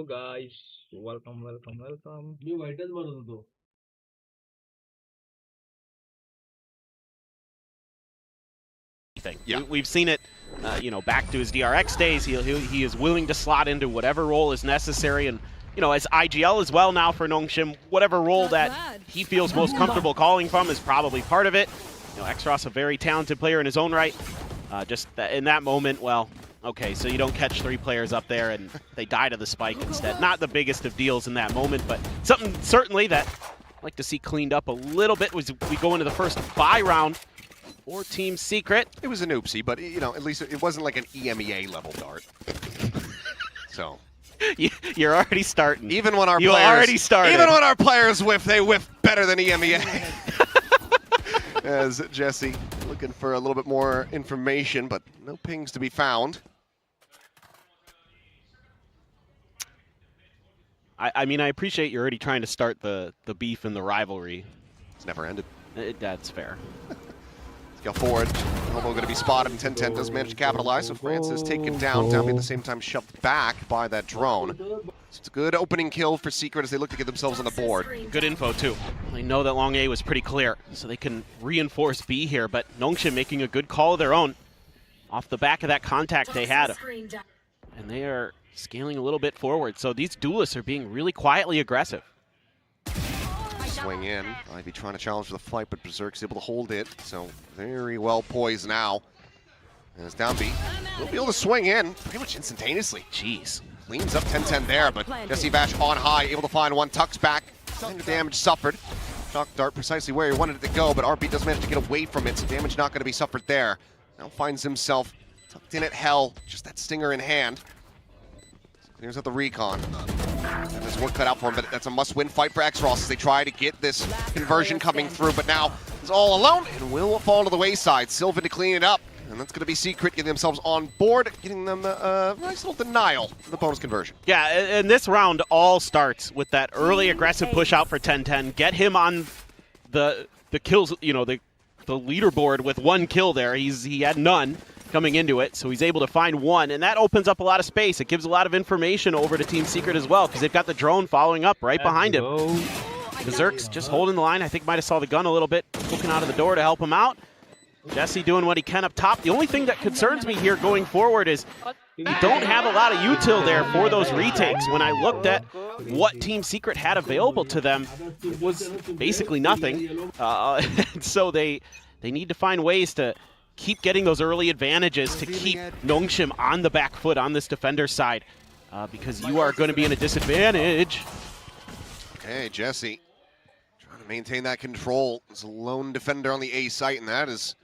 guys, welcome. मी वाईटच म्हणत होतो. Yeah. We've seen it, back to his DRX days. He is willing to slot into whatever role is necessary, and as IGL as well now for Nongshim, whatever role that he feels most comfortable calling from is probably part of it. Xros, a very talented player in his own right. Just in that moment, well, okay, so you don't catch 3 players up there and they die to the spike instead. Not the biggest of deals in that moment, but something certainly that I'd like to see cleaned up a little bit as we go into the first buy round. Or Team Secret. It was an oopsie, but at least it wasn't like an EMEA level dart. So you're already starting. Even when our players whiff, they whiff better than EMEA. As Jesse looking for a little bit more information, but no pings to be found. I mean, I appreciate you're already trying to start the beef and the rivalry. It's never ended. That's fair. Go forward. Homo going to be spotted, and 1010 does manage to capitalize, so Francis taken down. Downbeat at the same time shoved back by that drone. So it's a good opening kill for Secret as they look to get themselves on the board. Good info, too. They know that long A was pretty clear, so they can reinforce B here, but Nongshim making a good call of their own off the back of that contact they had. And they are scaling a little bit forward, so these duelists are being really quietly aggressive. Swing in. Ivy trying to challenge for the fight, but Berserk's able to hold it. So very well poised now. As Downbeat will be able to swing in pretty much instantaneously. Jeez. Cleans up 1010 there, but Jesse Bash on high, able to find one. Tucks back. Kind of damage suffered. Shock dart precisely where he wanted it to go, but RB does manage to get away from it, so damage not going to be suffered there. Now finds himself tucked in at hell, just that stinger in hand. Clears out the recon. And there's work cut out for him, but that's a must-win fight for Xros as they try to get this conversion coming through, but now he's all alone and will fall to the wayside. Sylvan to clean it up, and that's going to be Secret getting themselves on board, getting them a nice little denial of the bonus conversion. Yeah, and this round all starts with that early aggressive push out for 1010. Get him on the kills, the leaderboard with 1 kill there. He had none coming into it, so he's able to find 1, and that opens up a lot of space. It gives a lot of information over to Team Secret as well, because they've got the drone following up right behind him. Berserk's just holding the line. I think might have saw the gun a little bit, looking out of the door to help him out. Jesse doing what he can up top. The only thing that concerns me here going forward is you don't have a lot of util there for those retakes. When I looked at what Team Secret had available to them, it was basically nothing. So they need to find ways to keep getting those early advantages to keep Nongshim on the back foot on this defender side, because you are going to be in a disadvantage. Okay, Jesse trying to maintain that control as a lone defender on the A site, and that is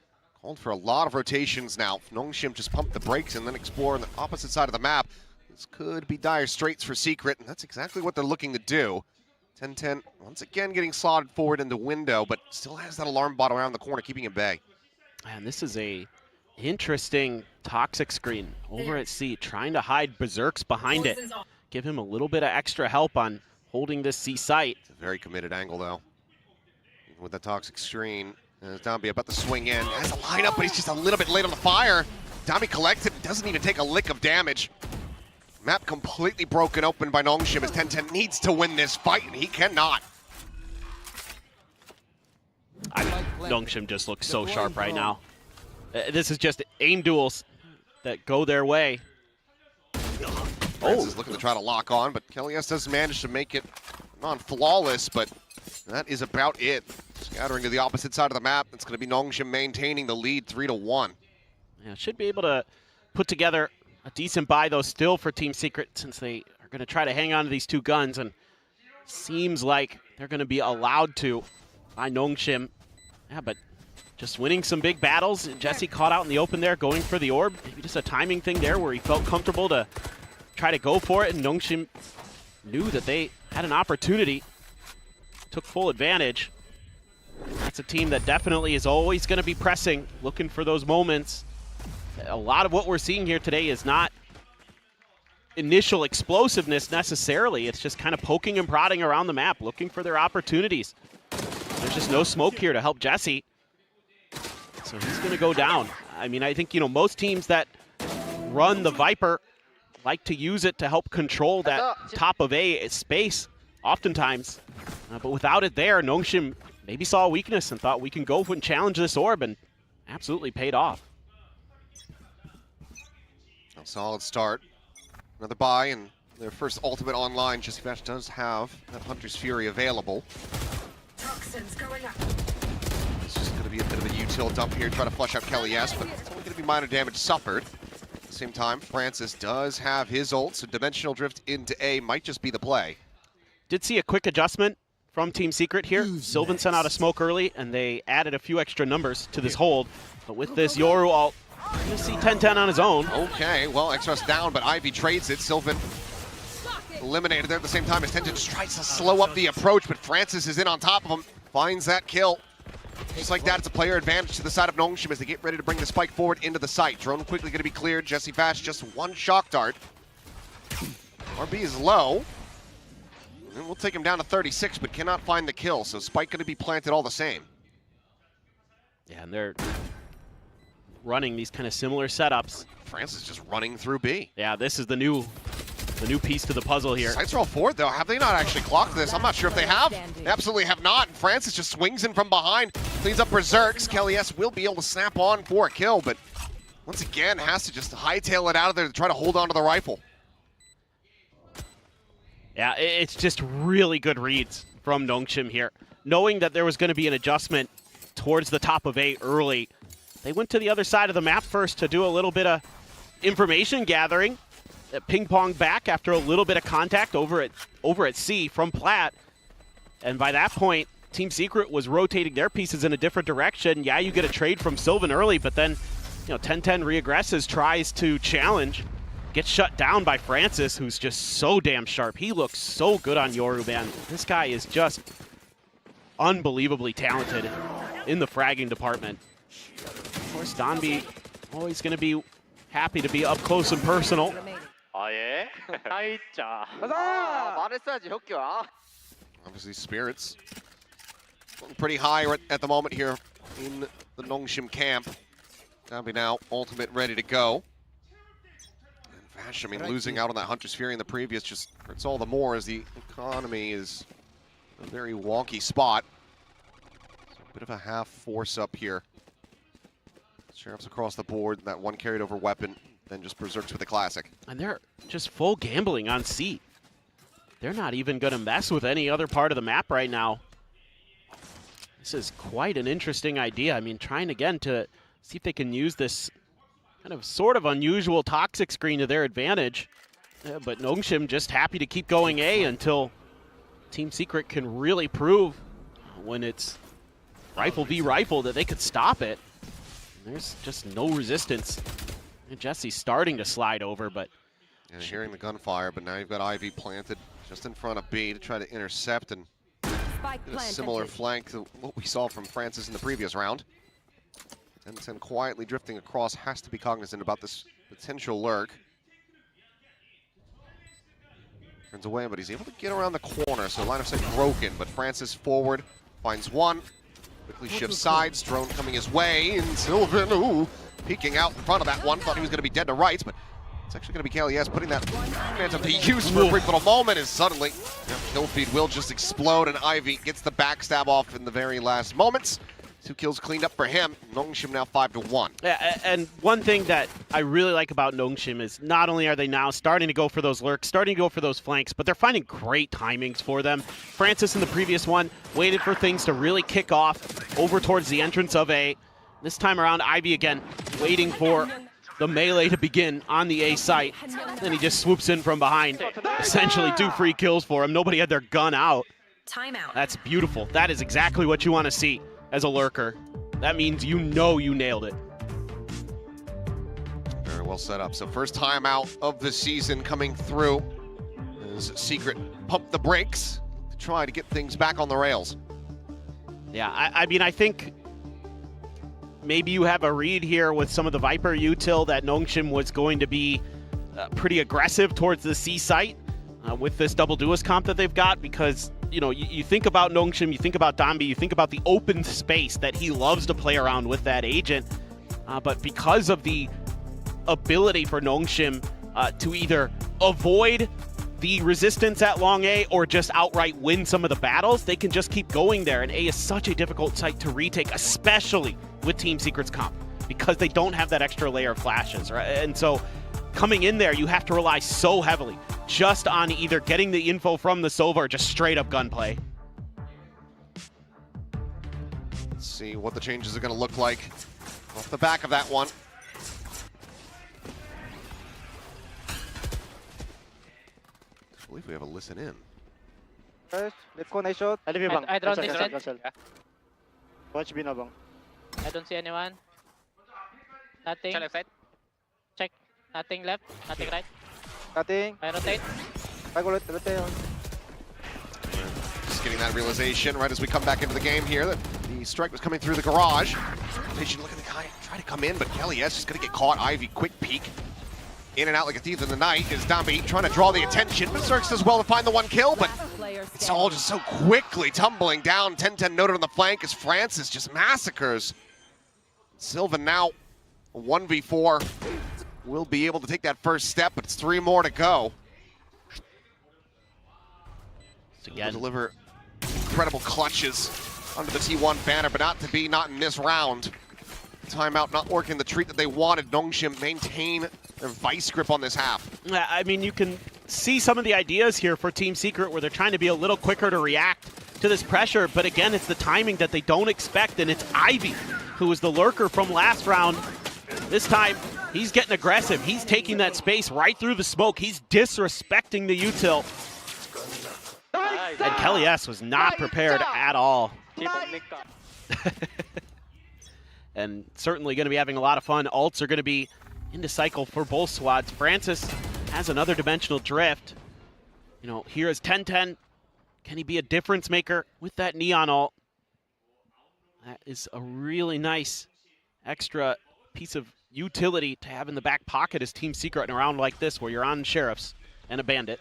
called for a lot of rotations now. Nongshim just pumped the brakes and then explore on the opposite side of the map. This could be dire straits for Secret, and that's exactly what they're looking to do. 1010 once again getting slotted forward into window, but still has that alarm bot around the corner, keeping him bay. And this is a interesting toxic screen over at C, trying to hide Berserk's behind it. Give him a little bit of extra help on holding this C site. It's a very committed angle, though. Even with the toxic screen, Downbeat about to swing in. Has a lineup, but he's just a little bit late on the fire. Downbeat collected, doesn't even take a lick of damage. Map completely broken open by Nongshim as 1010 needs to win this fight, and he cannot. Nongshim just looks so sharp right now. This is just aim duels that go their way. Francis looking to try to lock on, but Kelly's does manage to make it non-flawless, but that is about it. Scattering to the opposite side of the map. It's going to be Nongshim maintaining the lead 3-1. Yeah, should be able to put together a decent buy, though, still for Team Secret, since they are going to try to hang on to these 2 guns, and seems like they're going to be allowed to by Nongshim. Yeah, but just winning some big battles. Jesse caught out in the open there, going for the orb. Maybe just a timing thing there where he felt comfortable to try to go for it, and Nongshim knew that they had an opportunity, took full advantage. That's a team that definitely is always going to be pressing, looking for those moments. A lot of what we're seeing here today is not initial explosiveness necessarily. It's just kind of poking and prodding around the map, looking for their opportunities. There's just no smoke here to help Jesse. So he's going to go down. I mean, I think, most teams that run the Viper like to use it to help control that top of A space oftentimes. But without it there, Nongshim maybe saw a weakness and thought we can go and challenge this orb, and absolutely paid off. A solid start. Another buy and their first ultimate online. Jesse Bash does have that Hunter's Fury available. Toxins going up. It's just going to be a bit of a util dump here, try to flush out Kelly S, but it's only going to be minor damage suffered. At the same time, Francis does have his ult, so Dimensional Drift into A might just be the play. Did see a quick adjustment from Team Secret here. Sylvan sent out a smoke early, and they added a few extra numbers to this hold. But with this Yoru ult, you're going to see 10-10 on his own. Okay, well, Xrus down, but Ivy trades it. Sylvan eliminated there at the same time as 10-10 just tries to slow up the approach, but Francis is in on top of him, finds that kill. Just like that, it's a player advantage to the side of Nongshim as they get ready to bring the spike forward into the site. Drone quickly going to be cleared. Jesse Bash just one shock dart. RB is low. And we'll take him down to 36, but cannot find the kill, so spike going to be planted all the same. Yeah, and they're running these kind of similar setups. Francis just running through B. Yeah, this is the new piece to the puzzle here. Sights are all forward, though. Have they not actually clocked this? I'm not sure if they have. They absolutely have not. And Francis just swings in from behind, cleans up Berserks. Kelly S will be able to snap on for a kill, but once again has to just hightail it out of there to try to hold on to the rifle. Yeah, it's just really good reads from Nongshim here. Knowing that there was going to be an adjustment towards the top of A early, they went to the other side of the map first to do a little bit of information gathering. Ping-pong back after a little bit of contact over at C from Platt. And by that point, Team Secret was rotating their pieces in a different direction. Yeah, you get a trade from Sylvan early, but then 10-10 reaggresses, tries to challenge, gets shut down by Francis, who's just so damn sharp. He looks so good on Yoru, man. This guy is just unbelievably talented in the fragging department. Of course, Donby always going to be happy to be up close and personal. Obviously, Spirits looking pretty high at the moment here in the Nongshim camp. Donby now ultimate ready to go. And Vash, I mean, losing out on that Hunter's Fury in the previous just hurts all the more as the economy is a very wonky spot. So a bit of a half force up here. Sheriffs across the board, that one carried over weapon, then just Berserks with the classic. And they're just full gambling on C. They're not even going to mess with any other part of the map right now. This is quite an interesting idea. I mean, trying again to see if they can use this kind of sort of unusual toxic screen to their advantage. But Nongshim just happy to keep going A until Team Secret can really prove when it's rifle v rifle that they could stop it. There's just no resistance. And Jesse's starting to slide over, but... And hearing the gunfire, but now you've got Ivy planted just in front of B to try to intercept and get a similar flank to what we saw from Francis in the previous round. 10-10 quietly drifting across, has to be cognizant about this potential lurk. Turns away, but he's able to get around the corner, so line of sight broken, but Francis forward, finds one. Quickly shifts sides, drone coming his way, and Sylvan, ooh, peeking out in front of that one. Thought he was going to be dead to rights, but it's actually going to be Kelly S putting that phantom to use for a brief little moment, and suddenly kill feed will just explode, and Ivy gets the backstab off in the very last moments. 2 kills cleaned up for him. Nongshim now 5-1. Yeah, and one thing that I really like about Nongshim is not only are they now starting to go for those lurks, starting to go for those flanks, but they're finding great timings for them. Francis in the previous one waited for things to really kick off over towards the entrance of A. This time around, Ivy again waiting for the melee to begin on the A site. Then he just swoops in from behind, essentially 2 free kills for him. Nobody had their gun out. Timeout. That's beautiful. That is exactly what you want to see as a lurker. That means you know you nailed it. Very well set up. So first time out of the season coming through as Secret pump the brakes to try to get things back on the rails. Yeah, I mean, I think maybe you have a read here with some of the Viper util that Nongshim was going to be pretty aggressive towards the C site with this double duelist comp that they've got, because you think about Nongshim, you think about Donby, you think about the open space that he loves to play around with that agent. But because of the ability for Nongshim to either avoid the resistance at long A or just outright win some of the battles. They can just keep going there, and A is such a difficult site to retake, especially with Team Secret's comp, because they don't have that extra layer of flashes, right? And so coming in there, you have to rely so heavily just on either getting the info from the Sova or just straight up gunplay. Let's see what the changes are going to look like off the back of that one. I believe we have a listen in. First, let's go, nice shot. I leave you bang. I drone Cancel, this cancel, red. cancel. Watch B na bang. I don't see anyone. Nothing. Check left side. Check. Nothing left. Nothing right. Cutting. I rotate. I go left tail. Just getting that realization right as we come back into the game here that the strike was coming through the garage. They should look at the guy try to come in, but Kelly S is going to get caught. Ivy, quick peek. In and out like a thief in the night is Dambi trying to draw the attention, but Zerx does well to find the one kill, but it's all just so quickly tumbling down. 10-10 noted on the flank as Francis just massacres. Sylvan now 1v4 will be able to take that first step, but it's 3 more to go. Again, Deliver incredible clutches under the T1 banner, but not in this round. Timeout not working the treat that they wanted. Nongshim maintain their vice grip on this half. I mean, you can see some of the ideas here for Team Secret where they're trying to be a little quicker to react to this pressure, but again, it's the timing that they don't expect, and it's Ivy, who was the lurker from last round. This time, he's getting aggressive. He's taking that space right through the smoke. He's disrespecting the util. And Kelly S was not prepared at all. And certainly going to be having a lot of fun. Ults are going to be into cycle for both squads. Francis has another dimensional drift. You know, here is 10-10. Can he be a difference maker with that Neon ult? That is a really nice extra piece of utility to have in the back pocket as Team Secret in a round like this where you're on Sheriffs and a Bandit.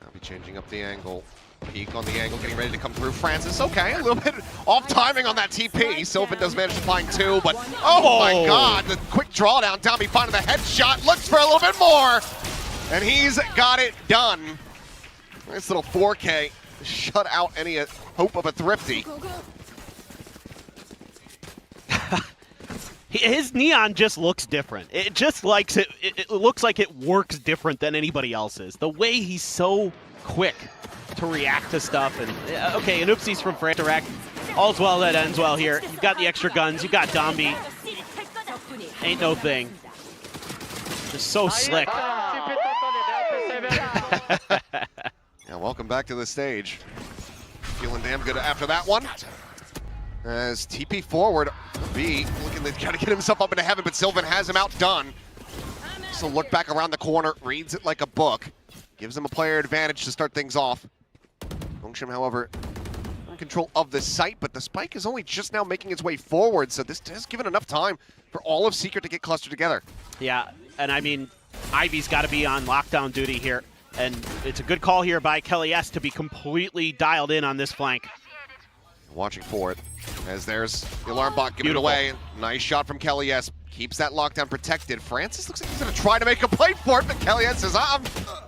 I'll be changing up the angle. Peek on the angle, getting ready to come through. Francis, okay, a little bit off timing on that TP. Sylvan does manage to find 2, but oh my god, the quick drawdown. Tommy finding the headshot, looks for a little bit more, and he's got it done. Nice little 4K, shut out any hope of a thrifty. His Neon just looks different. It just likes it. It looks like it works different than anybody else's. The way he's so quick to react to stuff. And okay, an oopsies from Fran direct. All's well that ends well here. You've got the extra guns. You got Dambi. Ain't no thing. Just so slick. Yeah, welcome back to the stage. Feeling damn good after that one. As TP forward, B looking to try to get himself up into heaven, but Sylvan has him outdone. So look back around the corner, reads it like a book. Gives him a player advantage to start things off. Nongshim, however, in control of the site, but the spike is only just now making its way forward, so this has given enough time for all of Secret to get clustered together. Yeah, and I mean, Ivy's got to be on lockdown duty here, and it's a good call here by Kelly S to be completely dialed in on this flank. Watching for it, as there's the alarm bot giving it away. Nice shot from Kelly S. Keeps that lockdown protected. Francis looks like he's going to try to make a play for it, but Kelly S says, I'm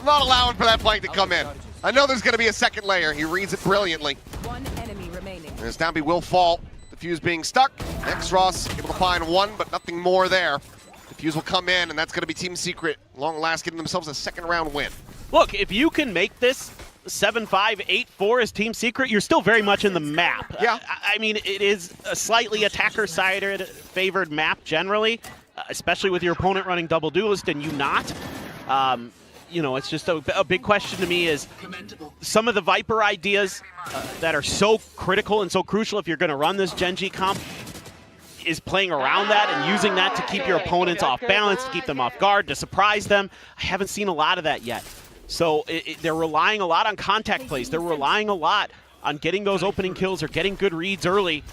not allowing for that flank to come in. I know there's going to be a second layer. He reads it brilliantly. One enemy remaining. As Downby will fall. The fuse being stuck. X-Ross able to find 1, but nothing more there. The fuse will come in, and that's going to be Team Secret. Long last, getting themselves a second round win. Look, if you can make this 7-5, 8-4 as Team Secret, you're still very much in the map. Yeah. I mean, it is a slightly attacker-sided favored map generally, especially with your opponent running double duelist and you not. You know, it's just a big question to me is some of the Viper ideas that are so critical and so crucial if you're going to run this Genji comp is playing around that and using that to keep your opponents off balance, to keep them off guard, to surprise them. I haven't seen a lot of that yet. So they're relying a lot on contact plays. They're relying a lot on getting those opening kills or getting good reads early.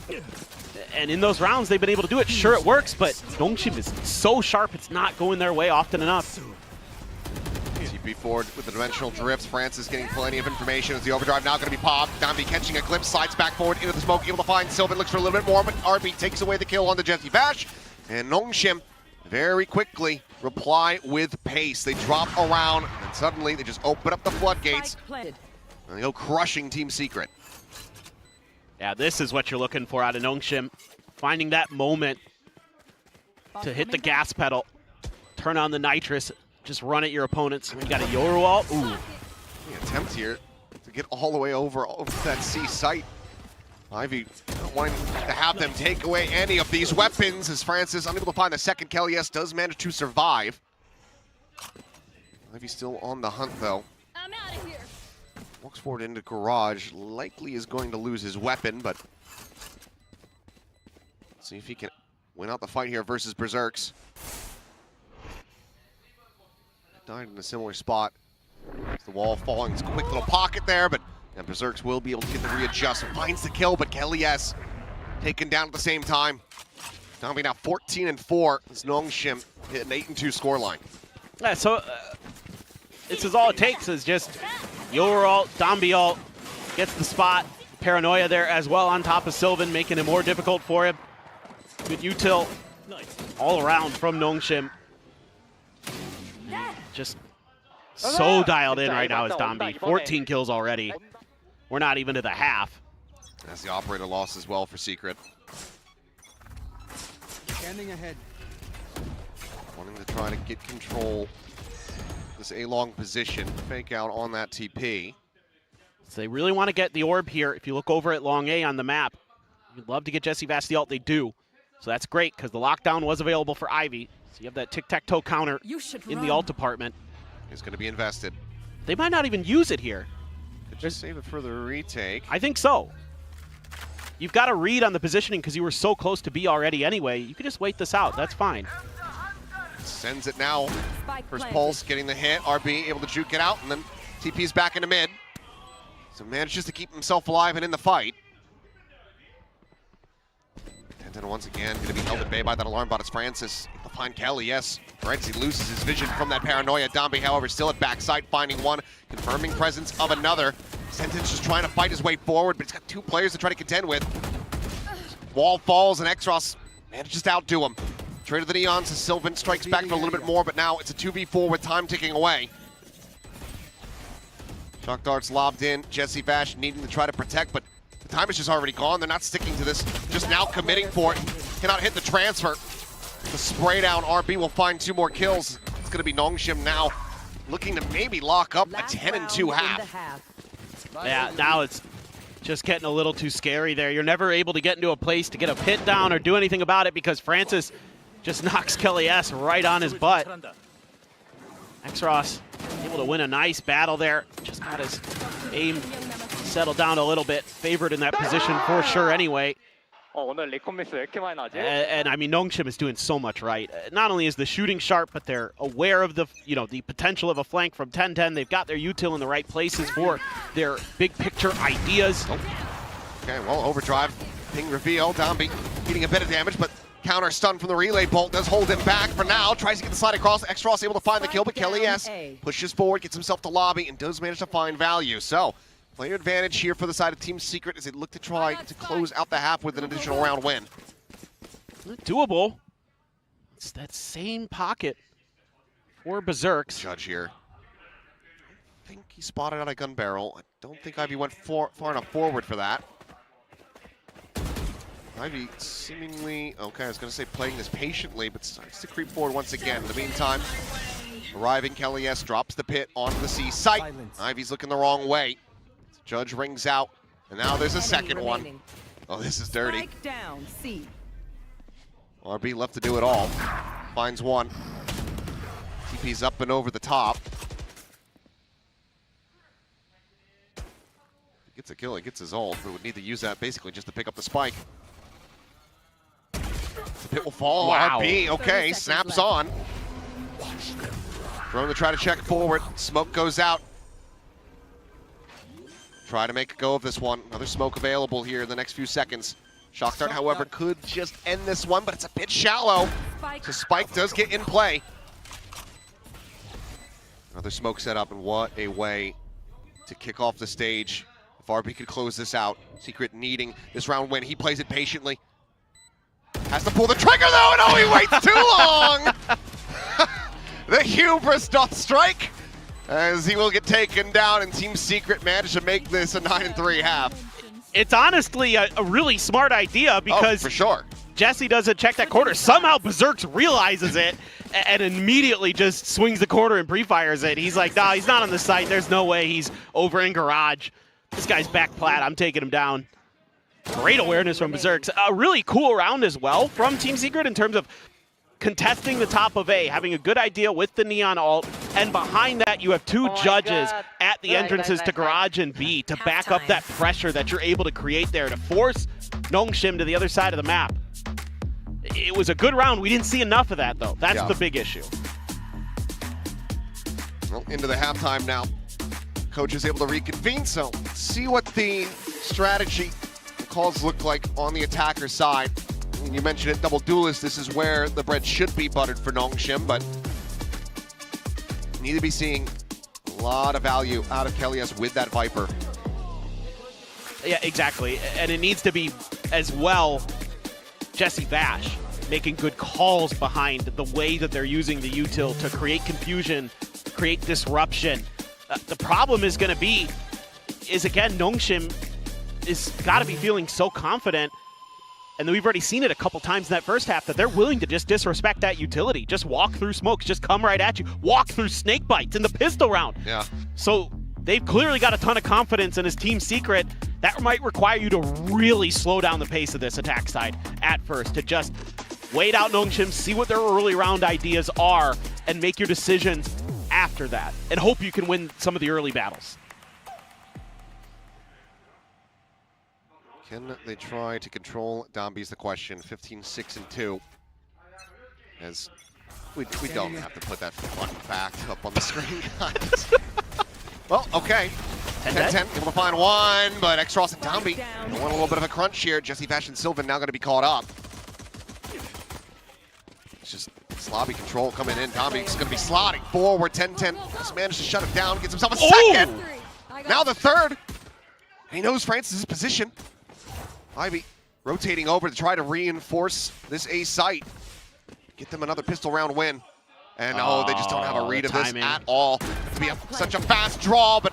And in those rounds, they've been able to do it. Sure, it works, but Nongshim is so sharp, it's not going their way often enough. TP forward with the dimensional drifts. Francis getting plenty of information as the overdrive now going to be popped. Downby catching a glimpse, slides back forward into the smoke, able to find Sylvan, looks for a little bit more, but RB takes away the kill on the Jesse Bash. And Nongshim very quickly reply with pace. They drop around, and suddenly they just open up the floodgates, and they go crushing Team Secret. Yeah, this is what you're looking for out of Nongshim. Finding that moment to hit the gas pedal, turn on the nitrous, just run at your opponents. You got a Yoru ult. Ooh. The attempt here to get all the way over that C site. Ivy not wanting to have them take away any of these weapons as Francis unable to find the second. Kellyes does manage to survive. Ivy still on the hunt though. I'm out of here. Walks forward into garage. Likely is going to lose his weapon, but let's see if he can win out the fight here versus Berserks. Died in a similar spot. The wall falling. It's a quick little pocket there, but and Berserks will be able to get the readjust. Finds the kill, but Kellyes taken down at the same time. Down now 14-4 as Nongshim hit an 8-2 scoreline. Yeah, so this is all it takes is just Yoru ult, Dambi ult, gets the spot. Paranoia there as well on top of Sylvan, making it more difficult for him. Good util all around from Nongshim. Just so dialed in right now is Dambi. 14 kills already. We're not even to the half. That's the operator loss as well for Secret. Standing ahead. Wanting to try to get control of this A-long position. Fake out on that TP. So they really want to get the orb here. If you look over at Long A on the map, you'd love to get Jesse Vast the ult. They do. So that's great because the lockdown was available for Ivy. So you have that tic-tac-toe counter in the ult department. Is going to be invested. They might not even use it here. Could just save it for the retake. I think so. You've got to read on the positioning because you were so close to B already anyway. You can just wait this out. That's fine. Sends it now. First Pulse getting the hit. RB able to juke it out, and then TP's back into mid. So manages to keep himself alive and in the fight. And once again, going to be held at bay by that alarm bot. It's Francis. He'll find Kelly, yes. Right, he loses his vision from that paranoia. Dambi, however, still at backside, finding one, confirming presence of another. Sentence just trying to fight his way forward, but he's got two players to try to contend with. Wall falls, and Exros manages to outdo him. Trade of the Neons as Sylvan strikes back for a little bit more, but now it's a 2v4 with time ticking away. Shock darts lobbed in. Jesse Vash needing to try to protect, but the time is just already gone. They're not sticking to this, just now committing for it. Cannot hit the transfer. The spray down. RB will find two more kills. It's going to be Nongshim now looking to maybe lock up a 10-2 half. Yeah, now it's just getting a little too scary there. You're never able to get into a place to get a pit down or do anything about it because Francis just knocks Kellyes right on his butt. Exros able to win a nice battle there. Just got his aim settled down a little bit. Favored in that position for sure anyway. And I mean, Nongshim is doing so much right. Not only is the shooting sharp, but they're aware of the the potential of a flank from 10-10. They've got their util in the right places for their big picture ideas. Okay, well, overdrive, ping reveal. Dambi getting a bit of damage, but counter stun from the relay bolt does hold him back for now. Tries to get the slide across. Extros able to find the kill, but Kellyes pushes forward, gets himself to lobby, and does manage to find value. So, player advantage here for the side of Team Secret as they look to try to close out the half with an additional round win. Doable. It's that same pocket for Berserks. Judge here. I think he spotted out a gun barrel. I don't think Ivy went far enough forward for that. Ivy seemingly, okay, I was going to say playing this patiently, but starts to creep forward once again. In the meantime, arriving Kellyes drops the pit onto the C site. Ivy's looking the wrong way. Judge rings out, and now there's a second one. Oh, this is dirty. Down, C. RB left to do it all. Finds one. TP's up and over the top. He gets a kill, he gets his ult, but would need to use that basically just to pick up the spike. The pit will fall. Wow. RB, okay, snaps on. Drone to try to check forward. Smoke goes out. Try to make a go of this one. Another smoke available here in the next few seconds. Shock dart, however, could just end this one, but it's a bit shallow. So Spike does get in play. Another smoke set up, and what a way to kick off the stage. If RB could close this out, Secret needing this round win. He plays it patiently. Has to pull the trigger though, and oh, he waits too long! The hubris doth strike, as he will get taken down, and Team Secret managed to make this a 9-3 half. It's honestly a really smart idea because for sure. Jesse doesn't check that corner. Somehow Berserks realizes it and immediately just swings the corner and pre-fires it. He's like, nah, he's not on the site. There's no way he's over in garage. This guy's back plat. I'm taking him down. Great awareness from Berserks. A really cool round as well from Team Secret in terms of contesting the top of A, having a good idea with the Neon ult, and behind that you have two judges at the entrances to Garage and B to back up that pressure that you're able to create there to force Nongshim to the other side of the map. It was a good round. We didn't see enough of that, though. That's the big issue. Well, into the halftime now. Coach is able to reconvene, so let's see what the strategy calls look like on the attacker side. You mentioned it, double duelist. This is where the bread should be buttered for Nongshim, but need to be seeing a lot of value out of Kelias with that Viper. Yeah, exactly. And it needs to be, as well, Jesse Bash making good calls behind the way that they're using the util to create confusion, create disruption. The problem is going to be, again, Nongshim is got to be feeling so confident, and we've already seen it a couple times in that first half, that they're willing to just disrespect that utility. Just walk through smokes, just come right at you. Walk through snake bites in the pistol round. Yeah. So they've clearly got a ton of confidence in his Team Secret. That might require you to really slow down the pace of this attack side at first, to just wait out Nongshim, see what their early round ideas are, and make your decisions after that, and hope you can win some of the early battles. Can they try to control Dombi's the question? 15-6-2. As we don't have to put that fun fact up on the screen, guys. Well, okay. 10-10, able to find one, but Xross and Dombi want a little bit of a crunch here. Jesse Bash and Sylvan now going to be caught up. It's just slobby control coming in. Dombi's going to be slotting forward. 10-10 just managed to shut it down, gets himself a second. Now the third. He knows Francis' position. Ivy rotating over to try to reinforce this A site. Get them another pistol round win. And they just don't have a read of this at all. It's be such a fast draw, but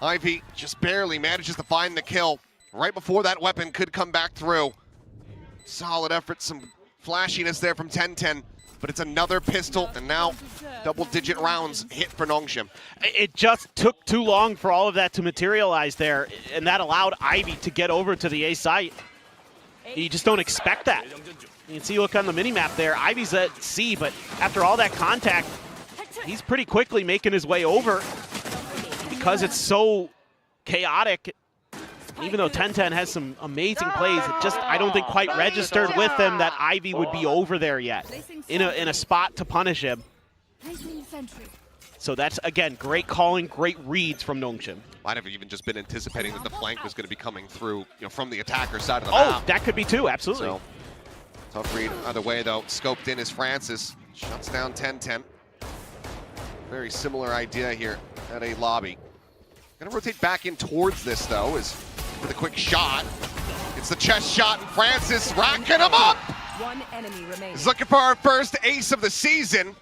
Ivy just barely manages to find the kill right before that weapon could come back through. Solid effort, some flashiness there from 10-10, but it's another pistol, and now double-digit rounds hit for Nongshim. It just took too long for all of that to materialize there, and that allowed Ivy to get over to the A site. You just don't expect that. You can see, look on the mini-map there, Ivy's at C, but after all that contact, he's pretty quickly making his way over because it's so chaotic. Even though 10-10 has some amazing plays, it just, I don't think, quite registered with him that Ivy would be over there yet in a spot to punish him. So that's, again, great calling, great reads from Nongshim. Might have even just been anticipating that the flank was going to be coming through, from the attacker side of the map. Oh, that could be too, absolutely. So, tough read either way, though. Scoped in is Francis. Shuts down 10-10. Very similar idea here at A lobby. Gonna rotate back in towards this, though, is with a quick shot. It's the chest shot, and Francis racking him up! One enemy remaining. He's looking for our first ace of the season.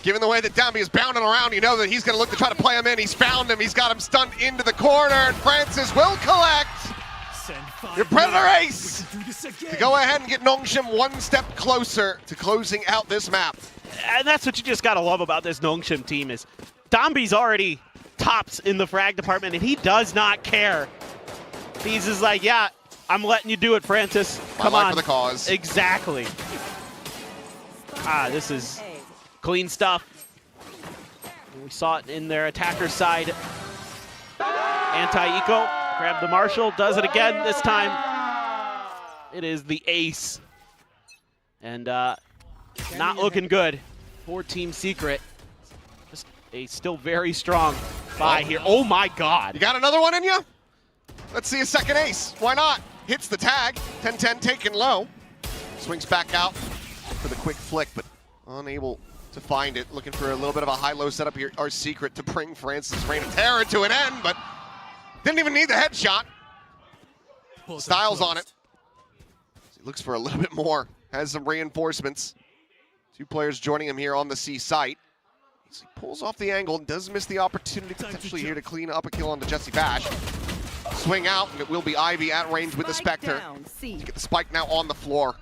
Given the way that Dombi is bounding around, you know that he's gonna look to try to play him in. He's found him, he's got him stunned into the corner, and Francis will collect your Predator ace to go ahead and get Nongshim one step closer to closing out this map. And that's what you just gotta love about this Nongshim team is Dombi's already tops in the frag department, and he does not care. He's just like, yeah, I'm letting you do it, Francis. Come on. For the cause. Exactly. This is clean stuff. We saw it in their attacker side. Anti-eco, grab the Marshall, does it again this time. It is the ace. And not looking good for Team Secret. Just a still very strong buy here. Oh my God. You got another one in you? Let's see a second ace. Why not? Hits the tag. 10-10 taken low. Swings back out for the quick flick, but unable to find it. Looking for a little bit of a high-low setup here. Our Secret to bring Francis' reign of terror to an end, but didn't even need the headshot. Styles on it. looks for a little bit more. Has some reinforcements. 2 players joining him here on the C site. He pulls off the angle and does miss the opportunity potentially here to clean up a kill onto Jesse Bash. Swing out, and it will be Ivy at range with the Spectre. To get the spike now on the floor.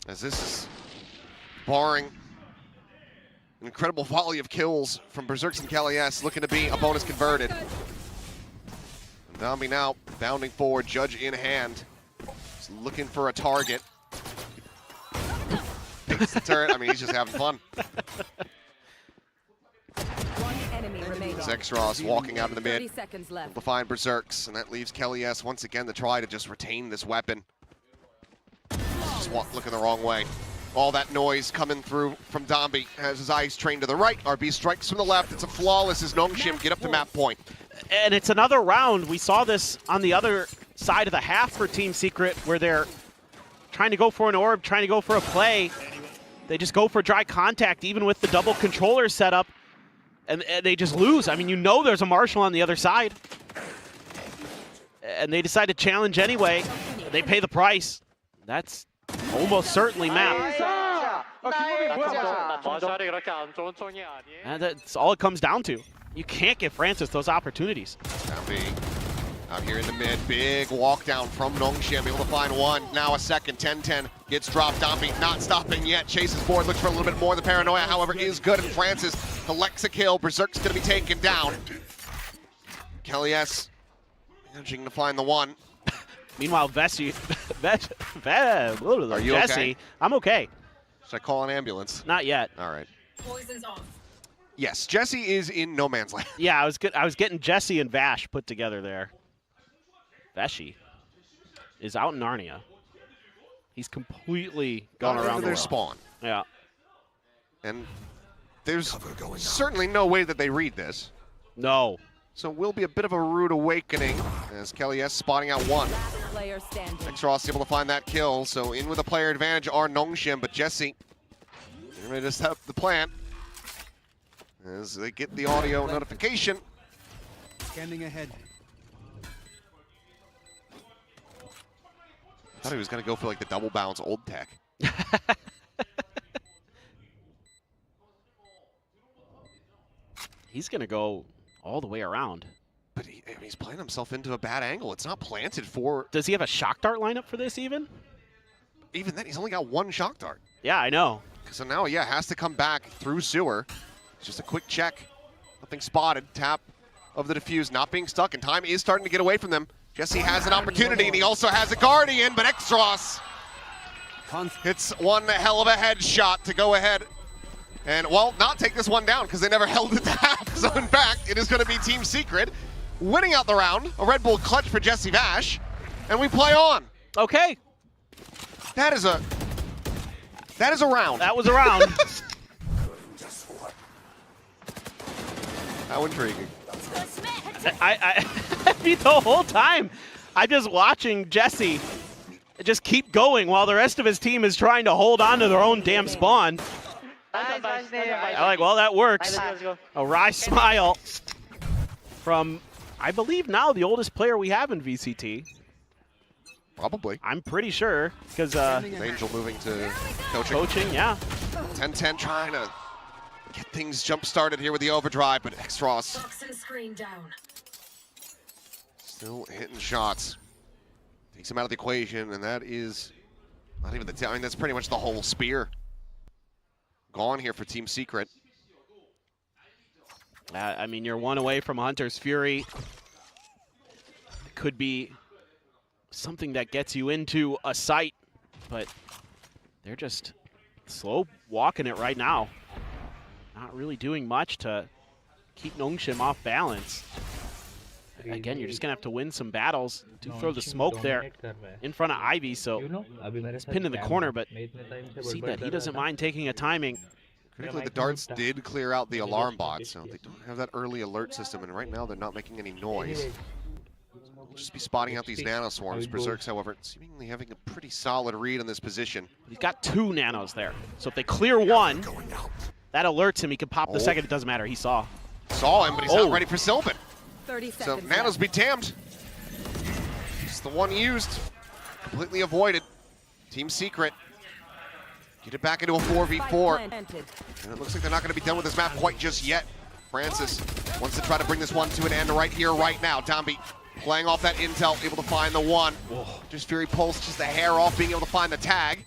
As this is barring an incredible volley of kills from Berserks and Kalias, looking to be a bonus converted. And Dambi now bounding forward, Judge in hand. He's looking for a target. Takes the turret. I mean, he's just having fun. One enemy remaining. Zexros walking out of the 30 mid. seconds left. To find Berserks, and that leaves Kalias once again to try to just retain this weapon. Just looking the wrong way. All that noise coming through from Dambi has his eyes trained to the right. RB strikes from the left. It's a flawless as Nongshim get up to map point. And it's another round. We saw this on the other side of the half for Team Secret, where they're trying to go for an orb, trying to go for a play. They just go for dry contact, even with the double controller setup, and they just lose. I mean, you know there's a Marshal on the other side. And they decide to challenge anyway. They pay the price. That's almost certainly map. And that's all it comes down to. You can't give Francis those opportunities. Dambi out here in the mid, big walk down from Nongshim, able to find one. Now a second, 10-10 gets dropped. Dambi not stopping yet. Chases forward, looks for a little bit more. The paranoia, however, is good, and Francis collects a kill. Berserk's gonna be taken down. Kalias managing to find the one. Meanwhile, Jesse, Are you okay? I'm okay. Should I call an ambulance? Not yet. All right. Poison's off. Yes, Jesse is in no man's land. Yeah, I was getting Jesse and Vash put together there. Vashi is out in Narnia. He's completely gone around their the world. spawn. Yeah. And there's certainly no way that they read this. No. So it will be a bit of a rude awakening as Kalias spotting out one. Player standing. Xross able to find that kill, so in with a player advantage are Nongshim, but Jesse ready to set up the plant as they get the audio notification. Scanning ahead. I thought he was going to go for like the double bounce old tech. He's going to go all the way around. But he's playing himself into a bad angle. It's not planted for... Does he have a shock dart lineup for this even? Even then, he's only got one shock dart. Yeah, I know. So now, yeah, has to come back through sewer. Just a quick check. Nothing spotted. Tap of the defuse not being stuck, and time is starting to get away from them. Jesse has an opportunity, and he also has a Guardian, but Xross hits one hell of a headshot to go ahead and, well, not take this one down because they never held it to half. So, in fact, it is going to be Team Secret winning out the round. A Red Bull clutch for Jesse Vash, and we play on. Okay. That is a round. That was a round. How intriguing. I mean, the whole time, I'm just watching Jesse just keep going while the rest of his team is trying to hold on to their own damn spawn. I'm like, well, that works. A wry smile from, I believe now, the oldest player we have in VCT. Probably. I'm pretty sure, because Angel moving to coaching. Coaching, yeah. 10-10 trying to get things jump-started here with the overdrive, but Xross Toxin screen down. still hitting shots. Takes him out of the equation, and that is not even the... I mean, that's pretty much the whole spear gone here for Team Secret. I mean, you're one away from Hunter's Fury. It could be something that gets you into a site, but they're just slow walking it right now. Not really doing much to keep Nongshim off balance. Again, you're just going to have to win some battles. Do throw the smoke there in front of Ivy, so he's pinned in the corner, but see that he doesn't mind taking a timing. Critically, the darts did clear out the alarm bot, so they don't have that early alert system, and right now they're not making any noise. We'll just be spotting out these nano swarms. Berserks, however, seemingly having a pretty solid read on this position. He's got 2 nanos there, so if they clear one, that alerts him. He can pop the second. It doesn't matter. He saw. Saw him, but he's not ready for Sylvan. 30 So seconds nanos left. be damned. the one used. Completely avoided. Team Secret. Get it back into a 4v4. And it looks like they're not going to be done with this map quite just yet. Francis wants to try to bring this one to an end right here, right now. Domby playing off that intel, able to find the one. Just Fury Pulse, just a hair off being able to find the tag.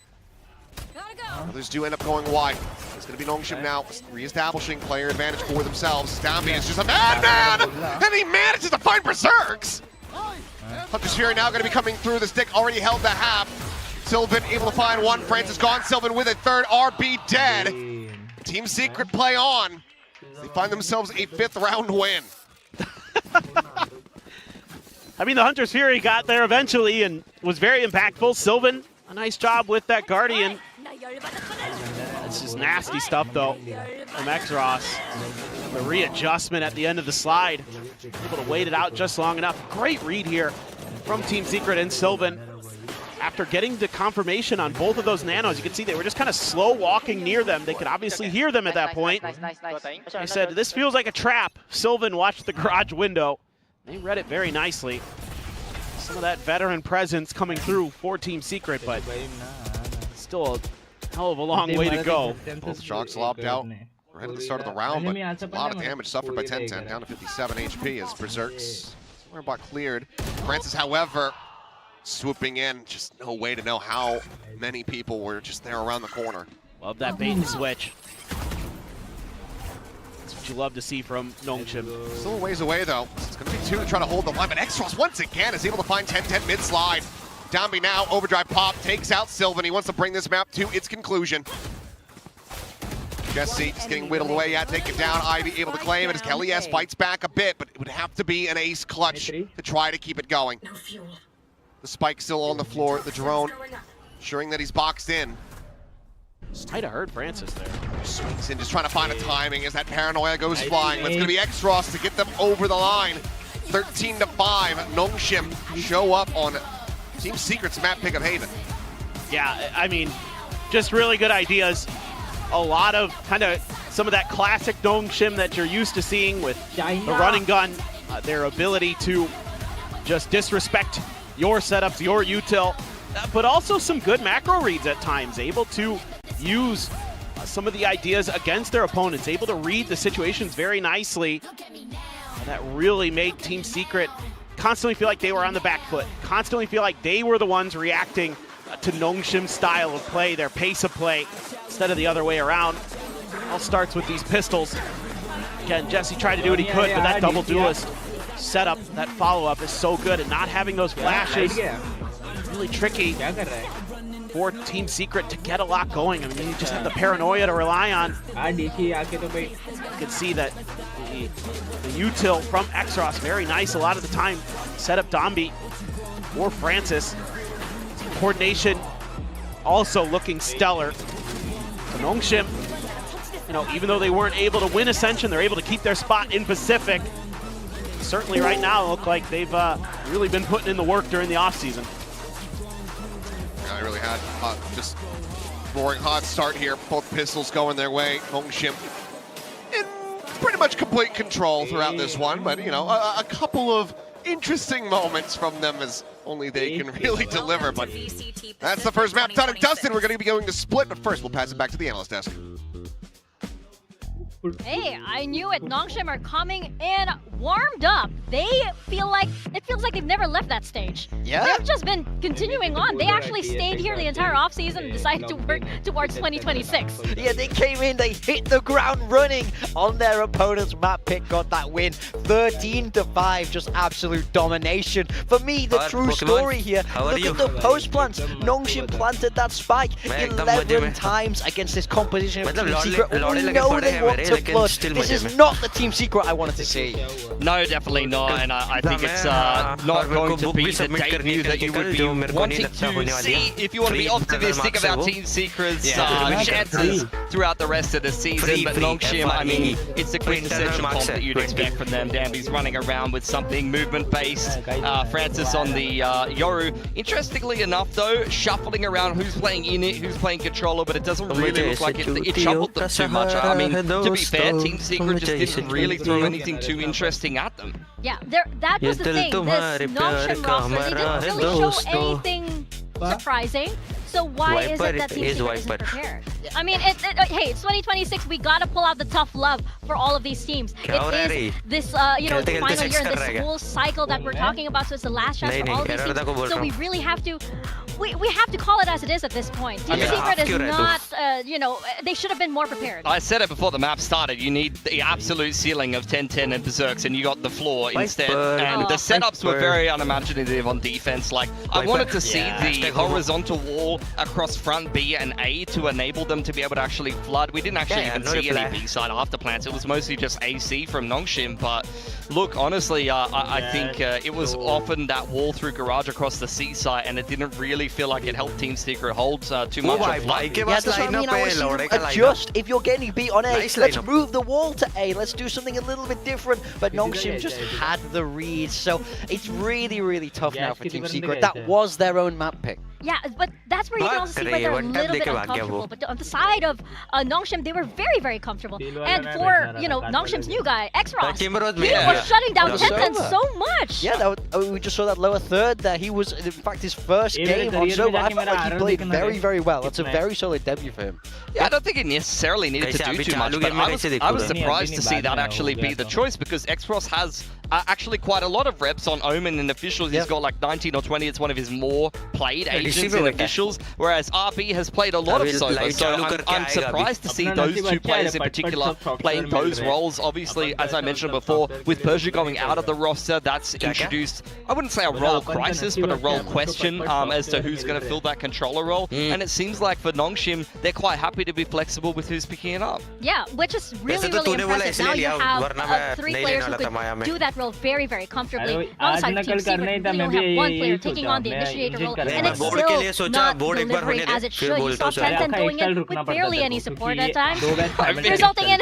Others do end up going wide. It's going to be Nongshim now, re-establishing player advantage for themselves. Domby is just a madman, and he manages to find Berserks. Hunter's Fury now going to be coming through. The stick already held the half. Sylvan able to find one. Francis gone. Sylvan with a third. RB dead. Team Secret play on. They find themselves a 5th round win. I mean, the Hunter's Fury got there eventually and was very impactful. Sylvan, a nice job with that Guardian. This is nasty stuff, though, from Exros. The readjustment at the end of the slide. Able to wait it out just long enough. Great read here from Team Secret and Sylvan. After getting the confirmation on both of those nanos, you can see they were just kind of slow walking near them. They could obviously hear them at that point. They said, this feels like a trap. Sylvan watched the garage window. They read it very nicely. Some of that veteran presence coming through for Team Secret, but still a hell of a long way to go. Both shots lobbed out right at the start of the round, but a lot of damage suffered by 10-10, down to 57 HP as Berserks somewhere about cleared. Francis, however, swooping in, just no way to know how many people were just there around the corner. Love that bait and switch. That's what you love to see from Nongshim. Still a ways away though. It's going to be 2 to try to hold the line, but Exros once again is able to find 10-10 mid-slide. Domby now, overdrive pop, takes out Sylvan. He wants to bring this map to its conclusion. Jesse just getting whittled away, taken down. Ivy able to claim it as Kelly S fights back a bit, but it would have to be an ace clutch to try to keep it going. No fuel. The spike still on the floor, the drone ensuring that he's boxed in. Might have heard Francis there. Swings in, just trying to find a timing as that paranoia goes flying. But it's going to be Exros to get them over the line. 13-5, Nongshim show up on Team Secret's map pick of Haven. Yeah, I mean, just really good ideas. A lot of kind of some of that classic Nongshim that you're used to seeing with the running gun, their ability to just disrespect your setups, your util, but also some good macro reads at times, able to use some of the ideas against their opponents, able to read the situations very nicely. And that really made Team Secret constantly feel like they were on the back foot, constantly feel like they were the ones reacting to Nongshim's style of play, their pace of play, instead of the other way around. It all starts with these pistols. Again, Jesse tried to do what he could, but that double duelist setup, that follow-up is so good, and not having those flashes, really tricky for Team Secret to get a lot going. I mean, you just have the paranoia to rely on. You can see that the util from Exros, very nice a lot of the time. Set up Domby for Francis. Coordination also looking stellar. So Nongshim, you know, even though they weren't able to win Ascension, they're able to keep their spot in Pacific. Certainly right now look like they've really been putting in the work during the offseason. Yeah, they really had just roaring hot start here. Both pistols going their way. Nongshim in pretty much complete control throughout this one, but you know, a couple of interesting moments from them as only they can really deliver. But that's the first map done and dusted. We're going to be going to split, but first we'll pass it back to the analyst desk. Hey, I knew it. Nongshim are coming in warmed up. They feel like, it feels like they've never left that stage. Yeah? They've just been continuing on. They actually stayed here the entire offseason and decided to work towards 2026. Yeah, they came in, they hit the ground running on their opponent's map pick, got that win. 13-5, just absolute domination. For me, the true story here, look at the post plants. Nongshim planted that spike 11 times against this composition of Team Secret. We know they want to flood. This is not the Team Secret I wanted to see. No, definitely not, and I think it's not going to be the debut that you would be wanting to see if you want to be optimistic about Team Secret's chances. throughout the rest of the season. But Nongshim, I mean, it's the quintessential comp that you'd expect from them. Danby's running around with something movement-based. Francis on the Yoru. Interestingly enough, though, shuffling around who's playing in it, who's playing controller, but it doesn't really look like it shuffled them too much. I mean, to be fair, Team Secret just didn't really throw anything too interesting at them. Yeah, that was the thing. This Nongshim roster, they didn't really show anything surprising. So why is it that Team Secret isn't prepared? I mean, hey, it's 2026. We gotta pull out the tough love for all of these teams. It is this, you know, the final year, this whole cycle that we're talking about. So it's the last chance for all of these teams. So we really have to. We have to call it as it is at this point. Team Secret is not, you know, they should have been more prepared. I said it before the map started. You need the absolute ceiling of 10-10 and Berserks, and you got the floor instead. And the setups were very unimaginative on defense. Like, I wanted to see the horizontal wall across front B and A to enable them to be able to actually flood. We didn't actually even see any B side after plants. It was mostly just AC from Nongshim. But look, honestly, I think it was often that wall through garage across the C side, and it didn't really feel like it helped Team Secret hold too much. Yeah, that's what I mean. I want to see them adjust. If you're getting beat on A, let's move the wall to A. Let's do something a little bit different. But Nongshim just had the read, so it's really, really tough now for Team Secret. That was their own map pick. Yeah, but that's where you can also see where they're a little bit uncomfortable. But on the side of Nongshim, they were very, very comfortable. And for, you know, Nongshim's new guy, X-Ross, he was shutting down 10-10 so much. Yeah, we just saw that lower third there. He was, in fact, his first game on Sova. I felt like he played very, very well. That's a very solid debut for him. Yeah, I don't think it necessarily needed to do too much, but I was surprised to see that actually be the choice, because X-Ross has actually quite a lot of reps on Omen and officials. He's got like 19 or 20. It's one of his more played agents in officials, whereas RB has played a lot of Sova. So I'm surprised to see those two players in particular playing those roles. Obviously, as I mentioned before, with Persia going out of the roster, that's introduced, I wouldn't say a role crisis, but a role question as to who's going to fill that controller role. And it seems like for Nongshim, they're quite happy to be flexible with who's picking it up. Yeah, which is really, really impressive. Now you have 3 players who could do that role very, very comfortably. On the side of Team Secret, we only have 1 player taking on the initiator role, and it's still not delivering as it should. You saw 10-10 going in with barely any support at times, resulting in...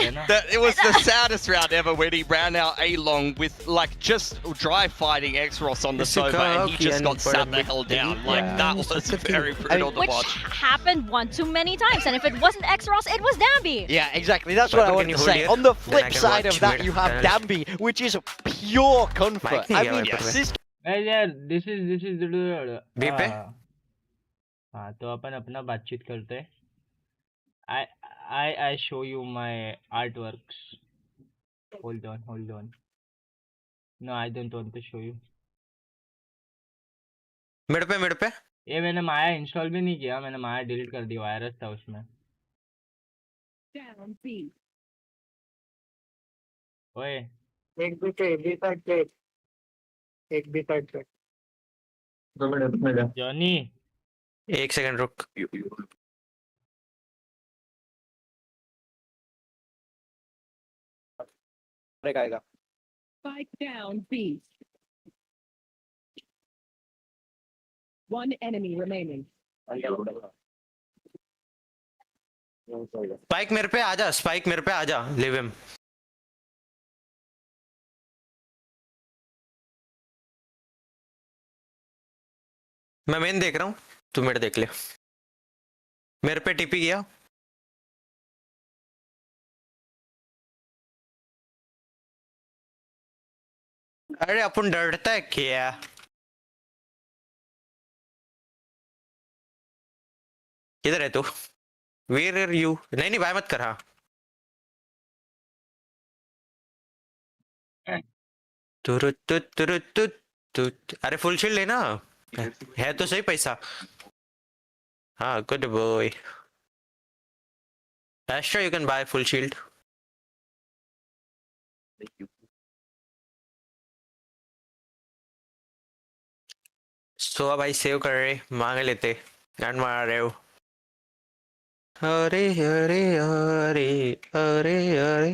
It was the saddest round ever when he ran out A-Long with like just dry fighting X-Ross on the Sova, and he just got sat the hell down. Like, that was very brutal to watch. Which happened one too many times, and if it wasn't X-Ross, it was Danby. Yeah, exactly. That's what I wanted to say. On the flip side of that, you have Danby, which is pure comfort. I mean, this is हाँ तो अपन अपना बातचीत करते हैं. I show you my artworks. Hold on. No, I don't want to show you. Mid पे ये मैंने माया install भी नहीं किया. मैंने माया डिलीट कर दिया. वायरस था उसमें. ओए एक भी साइड पे 2 मिनट जॉनी 1 सेकंड रुक. ब्रेक आएगा. Spike down B. 1 enemy remaining. Spike मेरे पे आजा. Live him. मैं मेन देख रहा हूँ, तू मेरे देख ले. मेरे पे टीपी गया. अरे अपन डरता है क्या? किधर है तू? Where are you? नहीं बाय मत कर. हाँ अरे फुल शील्ड लेना है तो सही पैसा. हाँ good boy. Astra, you can buy full shield. So अब भाई सेव कर रहे, मांग लेते, गान मार रहे हो. अरे अरे अरे अरे अरे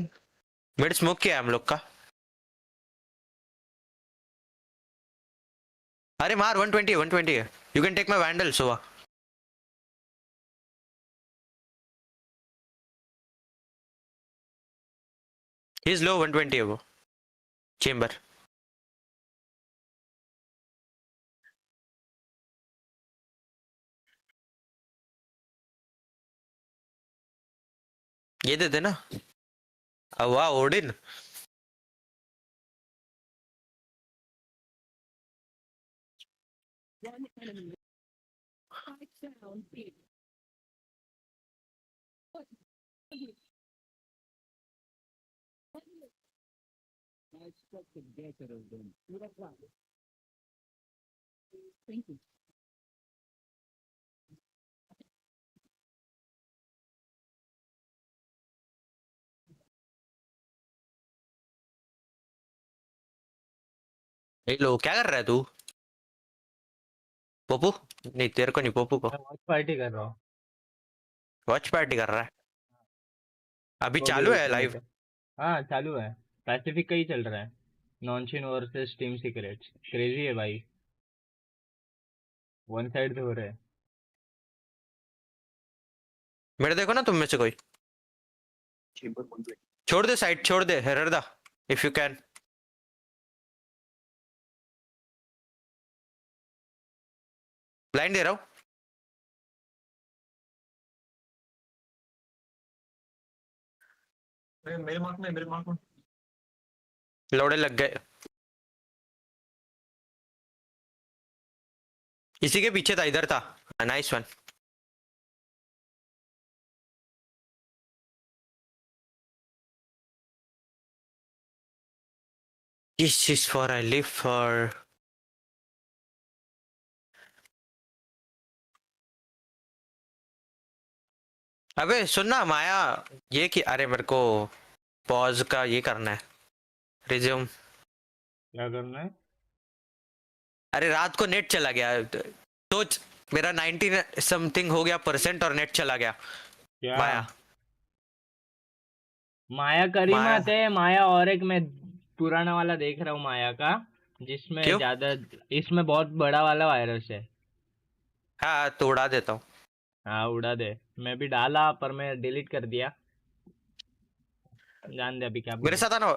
मिड स्मोक किया हम लोग का. अरे मार 120 है. You can take my vandal, Sova. He is low 120 है वो. Chamber. ये दे देना. वाह Odin. One enemy. Spike down B. I expected better of them. Thank you. Hello क्या कर रहा है तू? पोपू? नहीं तेरे को नहीं, पोपू को. मैं वॉच पार्टी कर रहा हूँ. वॉच पार्टी कर रहा है. अभी चालू है लाइव. हाँ चालू है. पैसिफिक का ही चल रहा है. नॉनशिन वर्सेस टीम सीक्रेट्स. क्रेजी है भाई. वन साइड से हो रहा है. मेरे देखो ना तुम में से कोई. छोड़ दे साइड, छोड़ दे हेरदा इफ यू कैन. ब्लाइंड दे रहा हूँ. मेरे मार्क में लोड़े लग गए. इसी के पीछे था, इधर था. Nice one. This is for I live for. अबे सुनना माया, ये कि अरे मेरे को पॉज का ये करना है. रिज्यूम. क्या करना है? अरे रात को नेट चला गया. सोच मेरा 90 समथिंग हो गया % और नेट चला गया. क्या? माया करीमत है. माया और एक मैं पुराना वाला देख रहा हूँ माया का, जिसमें क्यों? ज्यादा, इसमें बहुत बड़ा वाला वायरस है. हाँ तो उड़ा देता हूँ. हाँ उड़ा दे. मैं भी डाला पर मैं डिलीट कर दिया. जान दे अभी क्या मेरे साथ आना.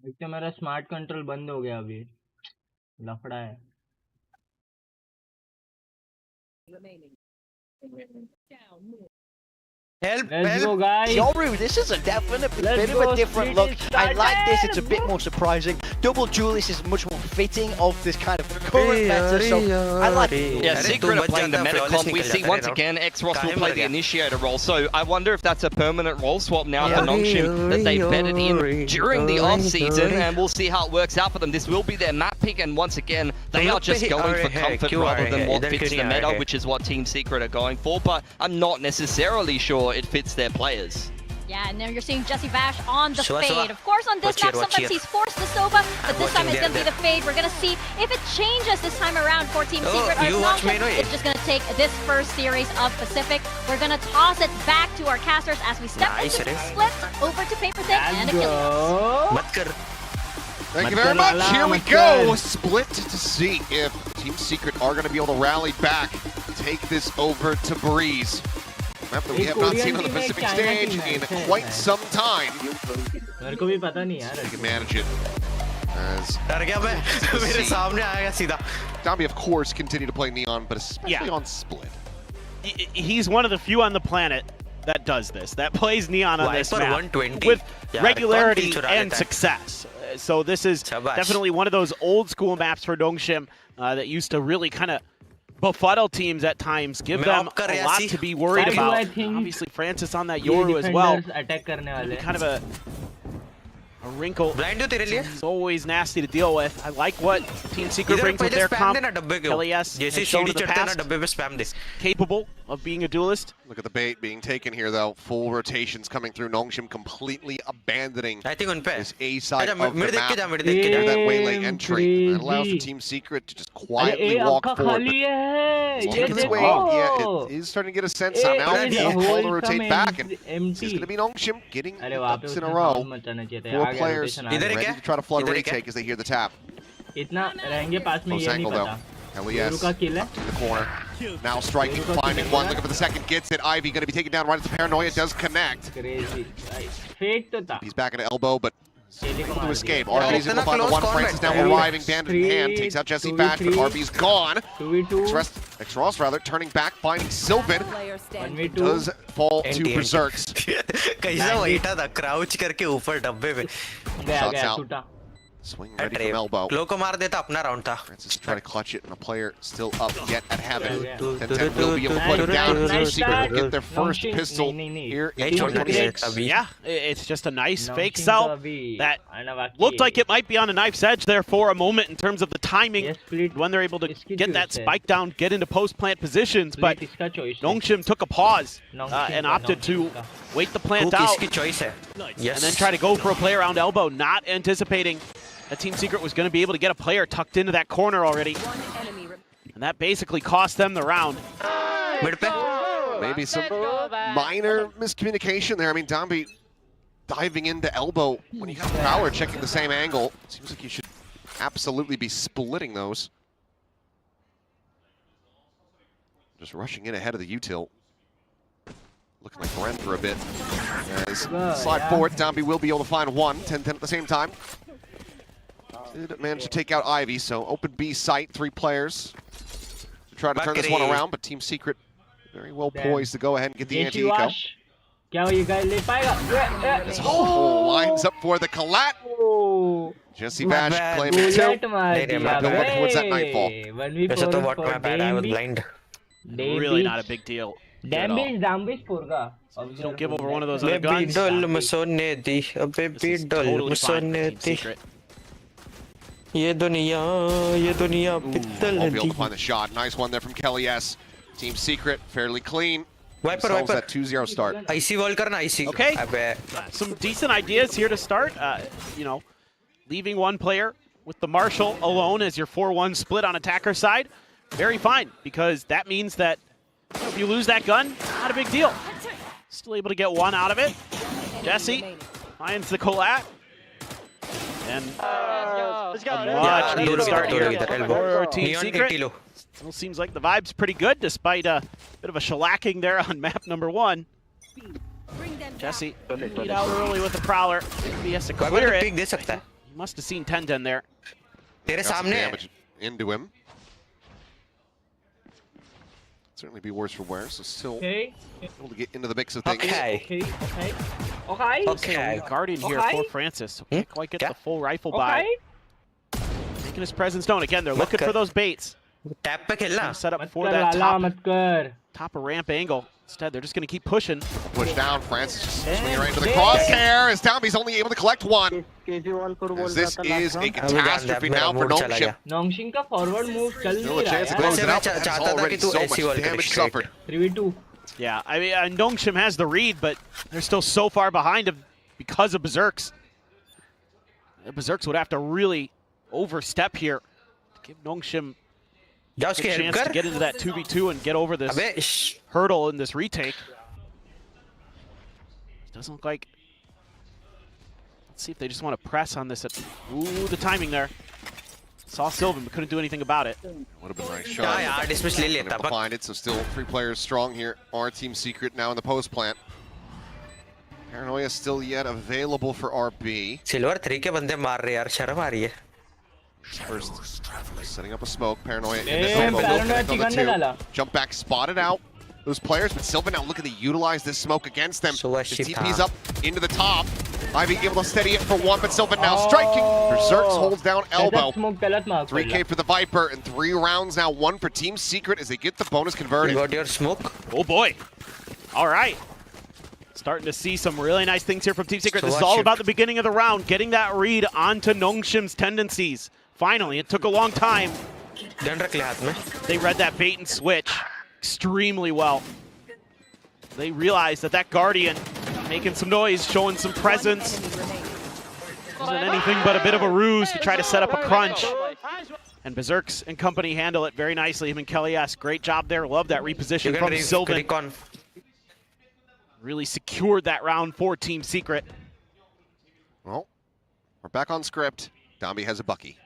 एक तो मेरा स्मार्ट कंट्रोल बंद हो गया अभी. लफड़ा है. Remaining. Down. Help, Let's go help. guys. Yoru, this is a definite Let's bit go, of a different Street look. is I like this, it's a started. bit more surprising. Double Julius is much more fitting of this kind of current meta, so I like it. Yeah, Secret are playing the meta comp. We see once again X-Ross will play the initiator role, so I wonder if that's a permanent role swap now for Nongshim that they bedded in during the off-season, and we'll see how it works out for them. This will be their map pick, and once again, they are just going for comfort rather than what fits the meta, which is what Team Secret are going for, but I'm not necessarily sure it fits their players. Yeah, and now you're seeing Jesse Bash on the Shua, fade. Shua. Of course, on this Watch map, here, watch sometimes here. he's forced to Sova, but I'm this time watching it's going to be there. the fade. We're going to see if it changes this time around for Team Oh, Secret. Or you if watch not, me, no? it's just going to take this first series of Pacific. We're going to toss it back to our casters as we step Nice, into the Riz. split over to Paper Thin and Let's Achilles. go. मत कर. Thank you very much. Here we go. Split to see if Team Secret are going to be able to rally back, take this over to Breeze. Map that we have not seen on the Pacific stage in quite some time. मेरे को भी पता नहीं यार. They can manage it as डर गया मैं. मेरे सामने आएगा सीधा. Zombie, of course, continue to play Neon, but especially Yeah. on Split. He's one of the few on the planet that does this, that plays Neon on this Viper map 120. with Yeah, regularity कौन and चुरा लेता है? success. So this is Shabash. definitely one of those old school maps for Dongshim that used to really kind of befuddle teams at times, give मैं them off कर a रहा lot C. to be worried I about. think Obviously, Francis on that ये Yoru as well. defenders attack करने वाले. Kind of a wrinkle. Blind हो तेरे लिए. It's always nasty to deal with. I like what Team Secret इधर brings with पहले their spam comp. देना डब्बे के. LES जैसे has shown सीढ़ी in the चढ़ते हैं ना past डब्बे पे spam they. capable of being a duelist. Look at the bait being taken here, though. Full rotations coming through. Nongshim completely abandoning I think उन पे. this A side अच्छा of the मेरे देख के जा, map. मेरे देख के Near जा. that waylay entry. That allows for Crazy. Team Secret to just अरे quietly ए walk आपका forward. खाली है. It's ये making its way. देखो. Yeah, it is starting to get a sense Hey, now. it is Call to wholesome rotate back, and this empty. is going to be Nongshim getting अरे the वहाँ पे ducks in a उसने row. sound मचाना चाहिए था. 4 आ गया players rotation आ इधर गया. है ready क्या? to try to flood a इधर है क्या? retake as they hear the tap. इतना रहेंगे पास में Close ये नहीं angle, though. पता. Elias up in the corner. Now striking, finding one, looking for the second, gets it. Ivy going to be taken down right as the Paranoia does connect. Crazy. Fake to tha. He's back into elbow, but able to escape. Yeah, RB's able to find the one. Francis now arriving, bandit in hand, takes out Jesse Bash, but RB's gone. 2v2. X-Ross rather, turning back, finding Sylvan. 1v2. Does fall to Berserks. कैसा बैठा था crouch करके ऊपर डब्बे पे Shots out. Swing ready from elbow. क्लो को मार देता अपना राउंड था Francis trying to clutch it, and a player still up yet at heaven. 10-10 will be able to put it down. Nice Secret will get their No first shink, pistol nee. here in 2026. Yeah, it's just a nice No fake shink sell abhi. that Anavaki. looked like it might be on a knife's edge there for a moment in terms of the timing Yes, split. when they're able to Iski get choice that hai. spike down, get into post-plant positions, but Split iska choice hai. Nongshim took a pause Nongshim and ka, opted to Nongshim ka. wait the plant hook out इसकी choice है and then try to go for a play around elbow, not anticipating that Team Secret was going to be able to get a player tucked into that corner already. And that basically cost them the round. Mid पे Maybe some minor miscommunication there. I mean, Dambi diving into elbow when you got Prowler checking the same angle. Seems like you should absolutely be splitting those. Just rushing in ahead of the util. Looking like Bren for a bit. As slide forward, Dambi will be able to find one. 10-10 at the same time. Did manage to take out Ivy, so open B site, 3 players to try to turn this one around, but Team Secret very well poised to go ahead and get the anti-eco. क्या ये guy ले पाएगा? Oh, lines up for the collat. Oh. Jesse Bash claiming Bullet 2. मार दिया Building bay. towards that nightfall. 1v4 वैसे तो what for my bad I was Dambi. Blind Really not a big deal. Dambi's Purga. Don't give over one of those other guns. डोल मसोने दी अबे This भी is डोल totally fine for मसोने Team the Secret. ये दुनिया पित्तल Won't be able the to find the shot. Nice one there from Kelly S. Team Secret, fairly clean. Viper Themselves Viper that 2-0 start. Icy wall करना icy Okay. अबे Some decent ideas here to start. You know, leaving one player with the Marshal alone as your 4-1 split on attacker side. Very fine, because that means that if you lose that gun, not a big deal. Still able to get one out of it. Jesse finds the collat. And much needed start here for Team Secret. Still seems like the vibe's pretty good, despite a bit of a shellacking there on map number 1. Jesse lead out early with the Prowler. He has to clear it. Pick दे सकता है He must have seen 10-10 there. तेरे Got some सामने है damage into him. Certainly be worse for wear, so still Okay. able to get into the mix of things. Okay Okay, Guardian here for Francis. So can't quite get the full rifle buy. Making his presence known. Again, they're looking for those baits. Tap पे खेलना Set up मत for कर that लाला मत कर. top of ramp angle. Instead, they're just going to keep pushing. Push down, Francis just swinging right into the crosshair as Downby's only able to collect one. As this is a catastrophe now for Nongshim. Nongshim का forward move चल Still नहीं a रहा chance to है. close it मैं out, but चाहता there's था already कि तू so ऐसी much wall करे damage straight. suffered. 3v2. Yeah, I mean, Nongshim has the read, but they're still so far behind him because of Berserks. The Berserks would have to really overstep here to give Nongshim जा a उसकी help chance to कर get into that 2v2 and get over this अबे hurdle in this retake. Doesn't look like. Let's see if they just want to press on this. Ooh, the timing there. Saw Sylvan, but couldn't do anything about it. Would have been a nice हाँ shot. यार dismiss ले लेता Able to find it, so still 3 players strong here. Our Team Secret now in the post plant. Paranoia still yet available for RB. Silver 3 के बंदे मार रहे यार शर्म आ रही है First, setting up a smoke. Paranoia in the Damn, elbow. Will Paranoia connect on the chigan na 2. Jump back, spotted out those players, but Sylvan now looking to utilize this smoke against them. So The TP's up into the top. Ivy able to steady it for 1, but Sylvan now striking. Berserks holds down elbow. Smoke गलत मार 3K for the Viper and 3 rounds now. 1 for Team Secret as they get the bonus you converted. got your smoke Oh boy. All right. Starting to see some really nice things here from Team Secret. So This is watch all it. about the beginning of the round, getting that read onto Nongshim's tendencies. Finally, it took a long time. Gun रख ले हाथ में They read that bait and switch extremely well. They realized that that Guardian making some noise, showing some presence. Wasn't anything but a bit of a ruse to try to set up a crunch. And Berserks and company handle it very nicely. Him and Kelly S. Great job there. Love that you reposition can from Sylvan. recon Really secured that round for Team Secret. Well, we're back on script. Dambi has a Bucky.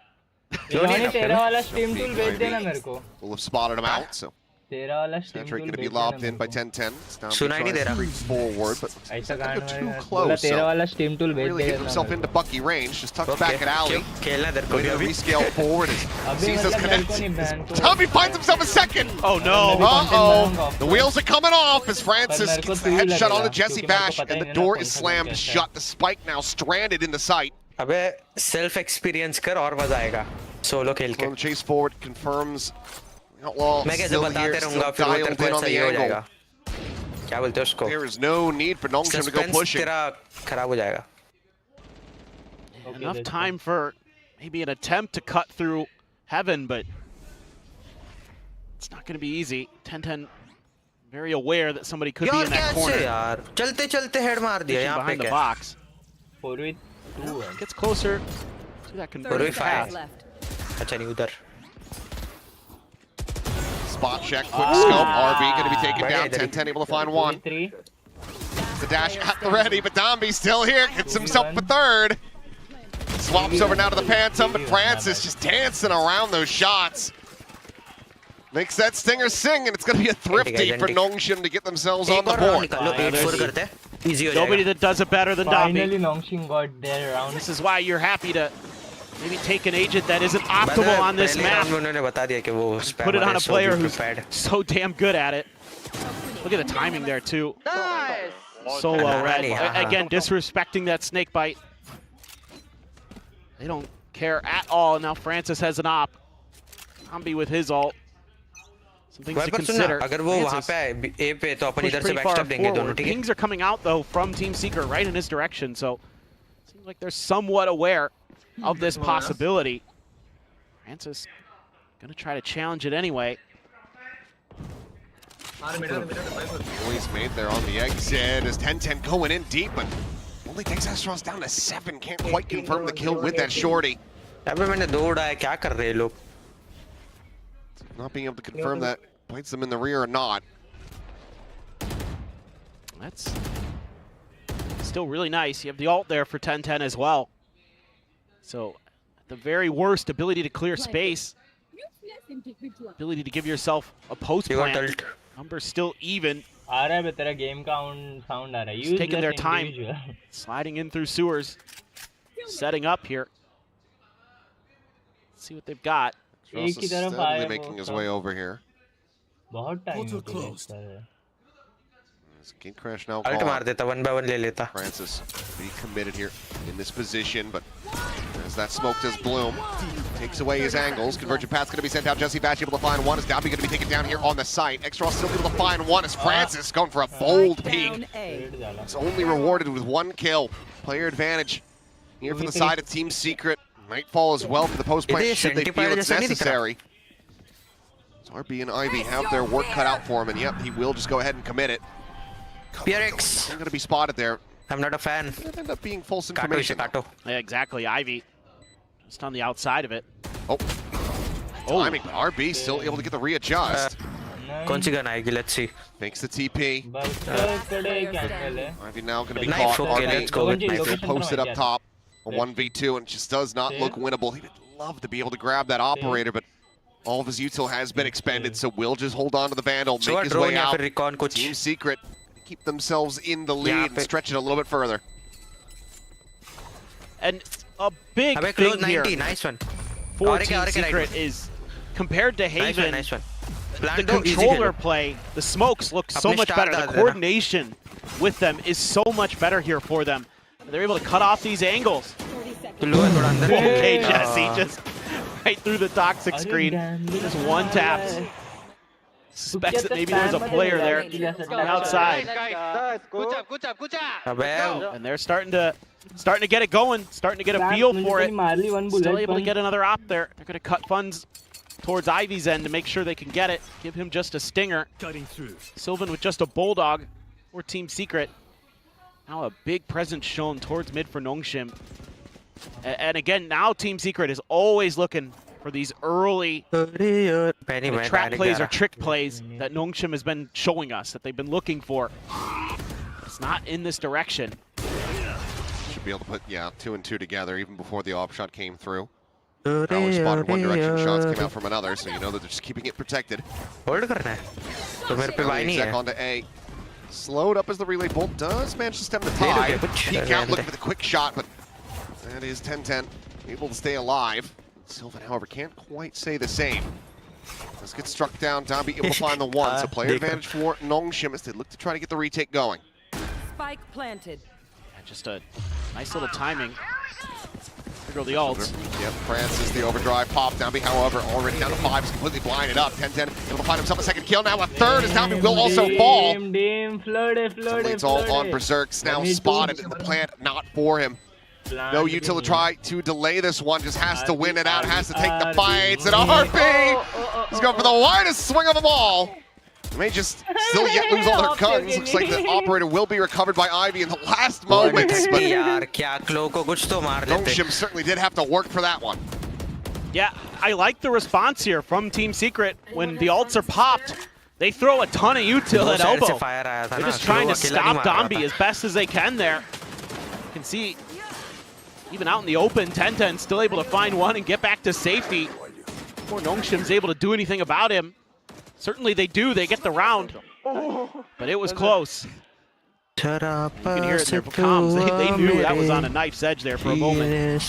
रोनी तेरा वाला steam tool भेज देना मेरे को. Will have spotted him out, so तेरा वाला steam Centric tool going to be भेज lobbed देना in by मेरे 10-10. It's now सुनाई नहीं दे रहा. creep forward, but ऐसा kind of गाना too बोला close. तेरा So वाला स्टीम टूल भेज really देना. getting himself into Bucky range. Just tucks back at alley. खेलना इधर को Going to rescale forward as sees us मेरे को connect. नहीं बैन को. Tubby finds himself a second. Oh no! Uh-oh. The wheels are coming off as Francis मेरे को gets the तू ही headshot लगेगा, onto Jesse क्योंकि मेरे को Bash, पता and ही the नहीं ना door कौन is सा slammed कैसा है. shut. The spike now stranded in the site. अबे सेल्फ एक्सपीरियंस कर और मजा आएगा सोलो खेल के. On the chase forward confirms Outlaw मैं कैसे still बताते here, रहूंगा still फिर वो dialed तेरे in को on the सही हो angle. जाएगा. क्या बोलते हो उसको? There is no need for Nongshim to go suspense pushing. तेरा खराब हो जाएगा. Enough time for maybe an attempt to cut through Heaven, but it's not going to be easy. 10-10 very aware that somebody could be यार in that कैसे corner. यार चलते चलते head मार दिया Pushing यहाँ पे behind the क्या? box. 4v2 है. Gets closer to that conversion 4v5. pass. अच्छा नहीं उधर. Spot check, quick scope. RB going to be taken down. Ready. 10-10 able to find one. 3 The dash at the ready, but Domby still here. Gets himself a third. Swaps over now to the Phantom, but Francis just dancing around those shots. Makes that stinger sing, and it's going to be a thrifty for Nongshim to get themselves on एक the और round board. निकालो 8-4 करते हैं. Easy हो Nobody जाएगा. that does it better than finally Domby. Nongshim got their round. This is why you're happy to maybe take an agent that isn't optimal on this पहले map. Round में उन्होंने बता दिया कि वो Put it on a player who's prepared. so damn good at it. Look at the timing there too. So well read. Again, disrespecting that snake bite. They don't care at all. Now Francis has an op. Domby with his ult. Some things to पर सुनना consider. अगर वो वहाँ पे ए पे तो अपन Push इधर से pretty far बैकस्टेप देंगे दोनों forward. ठीक है. Pings are coming out though from Team Secret right in his direction, so seems like they're somewhat aware of this possibility. Francis gonna try to challenge it anyway. Always made there on the exit as 10-10 going in deep, but only takes Astros down to 7. Can't quite confirm the kill with that shorty. अबे मैंने दो उड़ाया क्या कर रहे हैं लोग? Not being able to confirm that bites them in the rear or not. That's still really nice. You have the ult there for 10-10 as well. So at the very worst, ability to clear space. Ability to give yourself a post You got plant. ult. Numbers still even. आ रहा है तेरा game का sound आ रहा है. Just taking their Useless time. individual. Sliding in through sewers. Setting up here. Let's see what they've got. Ross एक ही is तरफ steadily आया making वो his सब. way over here. बहुत टाइम हो गया. As Gate Crash now ult called. मार देता 1 by 1 ले लेता. Francis be committed here in this position, but as that smoke does bloom, takes away his angles. Convergent path's going to be sent out. Jesse Batch able to find one. Is Dobby going to be taken down here on the site? X-Ross still able to find one as Francis going for a bold peek. It's only rewarded with one kill. Player advantage here for the side of Team Secret. Nightfall as well for the post plant should they feel it's necessary. So RB and Ivy have their work cut out for him, and yep, he will just go ahead and commit it. PRX. I'm going to be spotted there. I'm not a fan. It ended up being false काटो information. इसे काटो. Yeah, exactly. Ivy just on the outside of it. Oh, timing. RB still able to get the readjust. कौन सी gun आएगी? Let's see. Makes the TP. Ivy now going to be Knife, caught. okay, let's go with RB knife. still posted up top. A 1v2 and just does not look winnable. He would love to be able to grab that operator, but all of his util has been expended, so will just hold on to the Vandal, So make his drone way या out. फिर recon कुछ? Team Secret keep themselves in the lead and stretch it a little bit further. And a big अबे thing close here 90. Nice one. for और एक Team right Secret one. is compared to Nice one. Haven, Nice one. the Plan दो, easy controller Khelo. play, the smokes look so अपने much star better. डाल The देना. coordination with them is so much better here for them. They're able to cut off these angles. तो लो है थोड़ा अंदर. Okay, Jesse, just right through the toxic screen. Just one taps. Suspects that maybe there's a player there on the outside. अबे And they're starting to get it going, starting to get a feel for it. Still able to get another op there. They're going to cut funds towards Ivy's end to make sure they can get it. Give him just a stinger. Sylvan with just a bulldog for Team Secret. Now a big presence shown towards mid for Nongshim. And again, now Team Secret is always looking for these early trap plays or trick plays that Nongshim has been showing us, that they've been looking for. It's not in this direction. Should be able to put, 2 and 2 together even before the op shot came through. Power spotted one direction, shots came out from another, so you know that they're just keeping it protected. Hold करना है तो मेरे पे Y नहीं Exec है onto A. Slowed up as the relay bolt does manage to stem the tide. Peek out looking for the quick shot, but that is 10-10, able to stay alive. Sylvan, however, can't quite say the same. Let's get struck down. Dambi able to find the one, so player advantage for Nongshim as they look to try to get the retake going. Spike planted. Just a nice little timing. There go the ults. Yep, Francis, the overdrive pop. Dambi, however, already down to 5, is completely blinded up. 10-10, able to find himself a second kill. Now a third as Dambi will also fall. It's all on Berserks, now spotted in the plant, not for him. No util to try to delay this one, just has to win it out, has to take the fights, and RP! He's going for the widest swing of them all. They may just still yet lose all their guns. Looks like the operator will be recovered by Ivy in the last moments, but Nongshim certainly did have to work for that one. Yeah, I like the response here from Team Secret. When the ults are popped, they throw a ton of util at elbow. They're just trying to stop Dambi as best as they can there. You can see, even out in the open, 10-10 still able to find one and get back to safety. Before Nongshim's able to do anything about him. Certainly they do, they get the round. But it was close. You can hear it in their comms. They knew that was on a knife's edge there for a moment.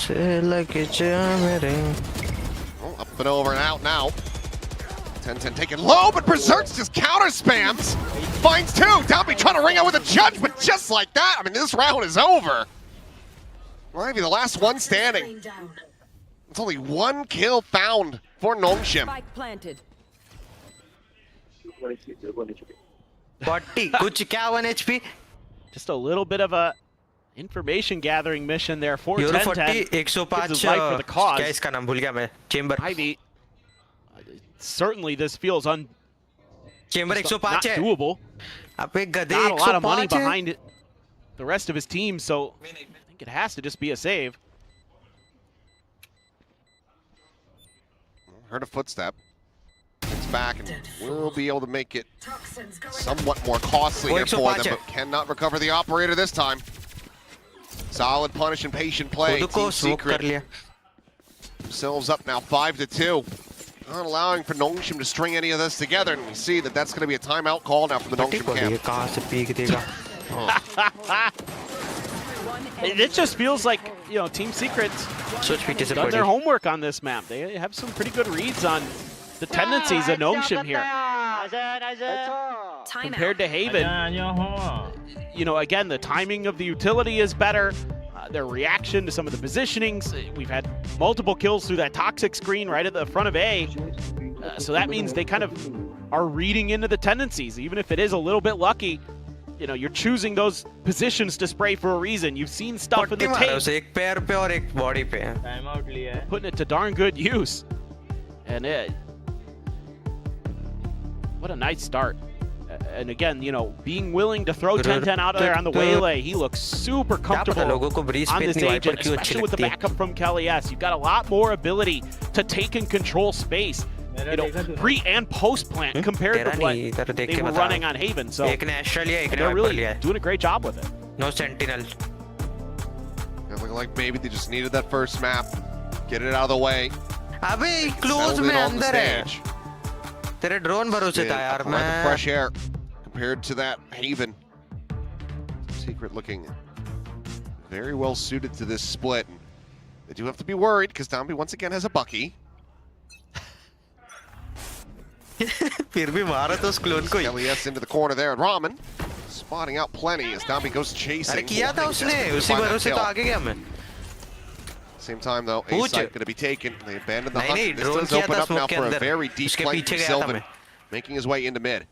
Oh, up and over and out now. 10-10 taken low, but Berserks just counter spams. Finds two. Dambi trying to ring out with a judge, but just like that, I mean, this round is over. Ivy, the last one standing. It's only one kill found for Nongshim. Spike planted. 40 कुछ क्या 1 HP Just a little bit of a information gathering mission there for Euro 10-10. 40 105 Gives his life for the cause. क्या इसका नाम भूल गया मैं chamber Ivy, certainly this feels chamber 105 not है doable. अबे गधे Not a lot of money 105 है behind the rest of his team, so I think it has to just be a save. Heard a footstep. It's back and will be able to make it somewhat more costly here for them, but cannot recover the operator this time. Solid punish and patient play. Team Secret themselves up now 5-2. Not allowing for Nongshim to string any of this together, and we see that that's going to be a timeout call now from the Nongshim camp. कहाँ से peak देगा It just feels like, you know, Team Secret's done their homework on this map. They have some pretty good reads on the tendencies of Nongshim here. Compared to Haven, you know, again, the timing of the utility is better. Their reaction to some of the positionings. We've had multiple kills through that toxic screen right at the front of A. So that means they kind of are reading into the tendencies. Even if it is a little bit lucky, you know, you're choosing those positions to spray for a reason. You've seen stuff in the tape. Putting it to darn good use. And what a nice start. And again, you know, being willing to throw 10-10 out there on the waylay, he looks super comfortable on this agent, especially with the backup from Kelly S. You've got a lot more ability to take and control space, you know, pre and post plant compared to what they were running on Haven. So they're really doing a great job with it. No sentinel. It looked like maybe they just needed that first map, get it out of the way. अबे close में अंदर है. तेरे drone भरोसे था यार मैं. Fresh air compared to that Haven. Secret looking very well suited to this split. They do have to be worried because Dambi once again has a Bucky. फिर भी मारा तो उस क्लोन को. LES into the corner there, and Ramen spotting out plenty as Dambi goes chasing. अरे किया था उसने. उसी भरोसे तो आगे गया मैं. Same time though, A site going to be taken. They abandoned the hunt. This does open up now for a very deep flank from Sylvan, making his way into mid.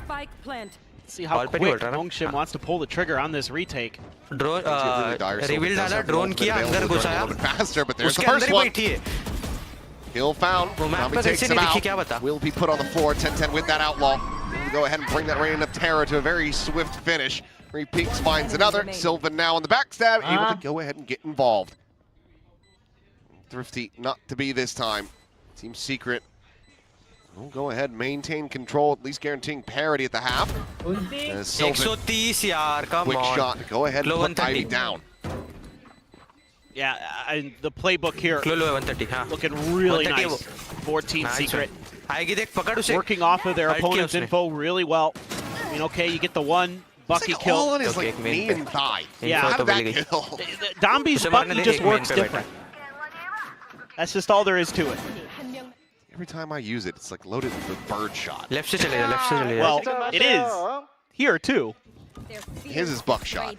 Spike plant. See how quick Nongshim wants to pull the trigger on this retake. Drone reveal डाला, drone किया, अंदर घुसाया. Faster, but there's the first one. Kill found. Dambi takes him out. Will be put on the floor. 10-10 with that outlaw. We'll go ahead and bring that Reign of Terror to a very swift finish. Repeats finds another. Sylvan now on the backstab, able to go ahead and get involved. Thrifty not to be this time. Team Secret will go ahead and maintain control, at least guaranteeing parity at the half. Sylvan, 130 यार, come quick on. shot to go ahead and put Ivy down. Yeah, the playbook here looking really nice for Team Secret. Working off of their opponent's info really well. I mean, okay, you get the one Bucky kill. All on his like knee and thigh. Yeah. How did that kill? Dombi's Bucky just works different. That's just all there is to it. Every time I use it, it's like loaded with bird shot. Well, it is here too. His is buckshot.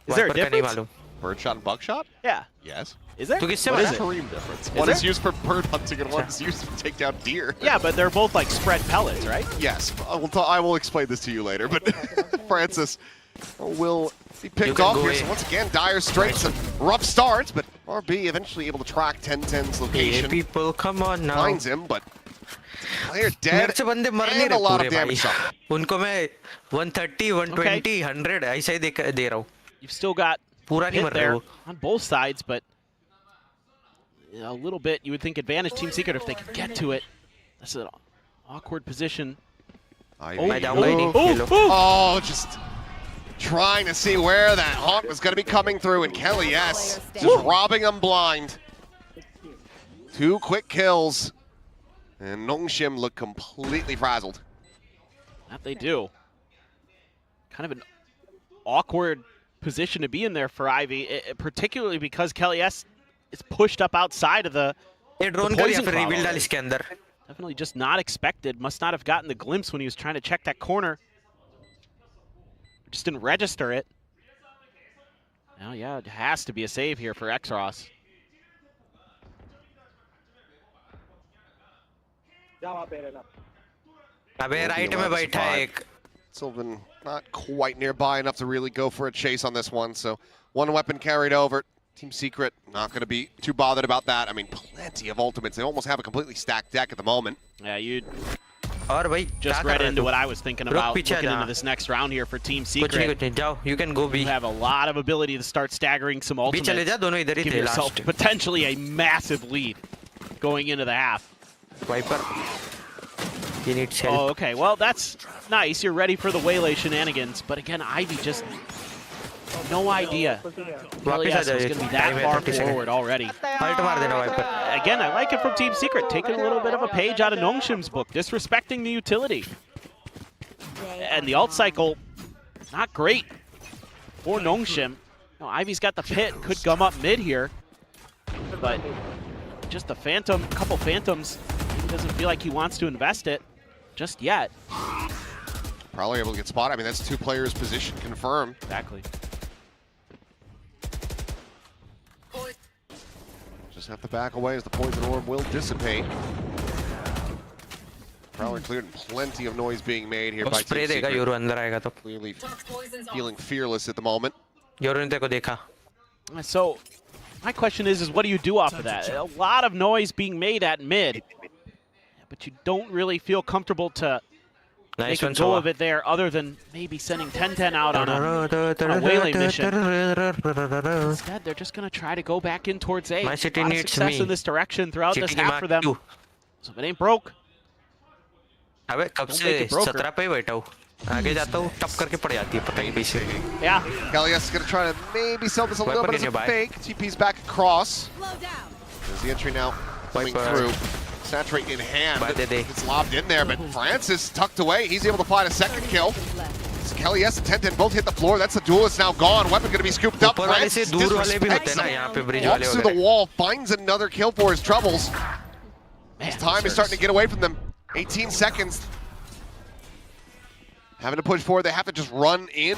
Is there a difference? Bird shot and buckshot? Yeah. Yes. Is there? What is the Kareem difference? One is used for bird hunting and one is used to take down deer. Yeah, but they're both like spread pellets, right? Yes. I will explain this to you later, but Francis will be picked off here. So once again, dire straits and rough starts, but RB eventually able to track 1010's location. People, come on now. Finds him, but player dead and a lot of damage done. उनको मैं 130, 120, 100 ऐसा ही दे रहा हूँ. You've still got पूरा नहीं hit मर रहे there वो. on both sides, but a little bit you would think advantage Team Secret if they could get to it. That's an awkward position. Oh, just trying to see where that haunt was going to be coming through, and Kelly S just robbing them blind. 2 quick kills, and Nongshim look completely frazzled. That they do. Kind of an awkward position to be in there for Ivy, particularly because Kelly S is pushed up outside of the poison cloud. Definitely just not expected. Must not have gotten the glimpse when he was trying to check that corner. Just didn't register it. Now, yeah, it has to be a save here for Xros. Sylvan not quite nearby enough to really go for a chase on this one, so one weapon carried over. Team Secret not going to be too bothered about that. I mean, plenty of ultimates. They almost have a completely stacked deck at the moment. Yeah, you just read into what I was thinking about looking into this next round here for Team Secret. You can go B. You have a lot of ability to start staggering some ultimates. Give yourself potentially a massive lead going into the half. Viper. He needs help. Oh, okay. Well, that's nice. You're ready for the Waylay shenanigans. But again, Ivy just no idea. Yes, was going to be that far forward already. Again, I like it from Team Secret, taking a little bit of a page out of Nongshim's book, disrespecting the utility. And the alt cycle, not great for Nongshim. No, Ivy's got the pit, could gum up mid here. But just the Phantom, couple Phantoms, he doesn't feel like he wants to invest it just yet. Probably able to get spotted. I mean, that's 2 players' position confirmed. Exactly. Just have to back away as the poison orb will dissipate. Prowler cleared and plenty of noise being made here by Team Secret. Clearly feeling fearless at the moment. So my question is what do you do off of that? A lot of noise being made at mid, but you don't really feel comfortable to make a go of it there other than maybe sending 10-10 out on a Waylay mission. Instead, they're just going to try to go back in towards A. My city a lot of needs success me. in this direction throughout this half for them. So if it ain't broke, अबे कब से 17 पे ही बैठा हूँ आगे जाता हूँ टप करके पड़ जाती है पता नहीं पीछे yeah. Kalias is going to try to maybe sell this a little bit as a fake. TP's back across. There's the entry now coming through. Saturate in hand. It's lobbed in there, but Francis tucked away. He's able to find a second kill. Kalias and 1010 both hit the floor. That's the duelist now gone. Weapon going to be scooped up. Francis disrespects him. Walks through the wall, finds another kill for his troubles. His time is starting to get away from them. 18 seconds. Having to push forward, they have to just run in.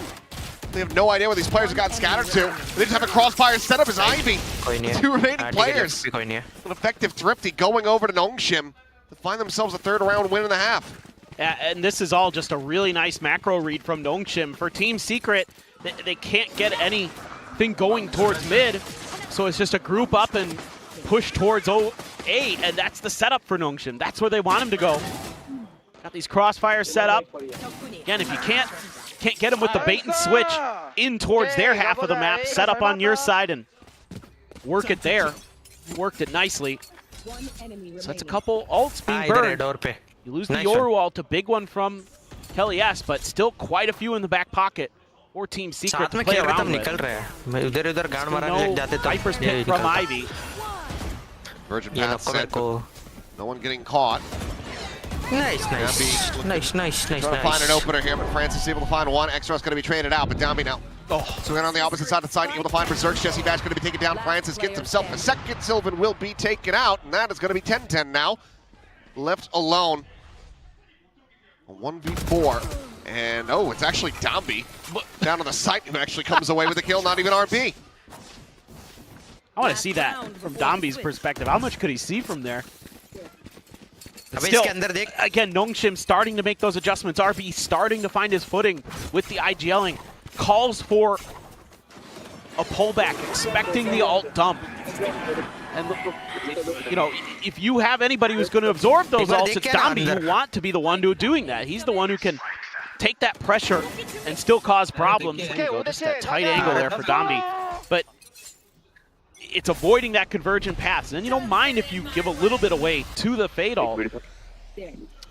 They have no idea where these players have gotten scattered to. They just have a crossfire set up as Ivy. 2 remaining players. An effective Thrifty going over to Nongshim to find themselves a 3rd round win in the half. And this is all just a really nice macro read from Nongshim. For Team Secret, they can't get anything going towards mid, so it's just a group up and push towards A, and that's the setup for Nongshim. That's where they want him to go. Got these crossfires set up. Again, if you can't get them with the bait and switch in towards their half of the map, set up on your side and work it there. Worked it nicely. So that's a couple ults being burned. You lose the Yoru ult, a big one from Kelly S, but still quite a few in the back pocket for Team Secret साथ to में play खेल रहे around तब with. निकल रहे हैं मैं उधर गांड मारने No लग जाते तब Viper's ये pick from निकलता। Ivy. Virgin ये path नको मेरे set, को but no one getting caught. nice Trying to find an opener here, but Francis is able to find one. Extra's going to be traded out, but Dambi now. Swinging on the opposite side of the site, able to find Berserk. Jesse Bash going to be taken down. Francis gets himself a second. Sylvan will be taken out, and that is going to be 10-10 now. Left alone. A 1v4. And, oh, it's actually Dambi down on the site who actually comes away with the kill, not even RB. I want to see that from Dambi's perspective. How much could he see from there? But still, again, Nongshim starting to make those adjustments. RB starting to find his footing with the IGLing. Calls for a pullback, expecting the alt dump. And, you know, if you have anybody who's going to absorb those ults, it's Dambi. You want to be the one doing that. He's the one who can take that pressure and still cause problems. Just that tight angle there for Dambi. But it's avoiding that convergent path. And then you don't mind if you give a little bit away to the Fade ult.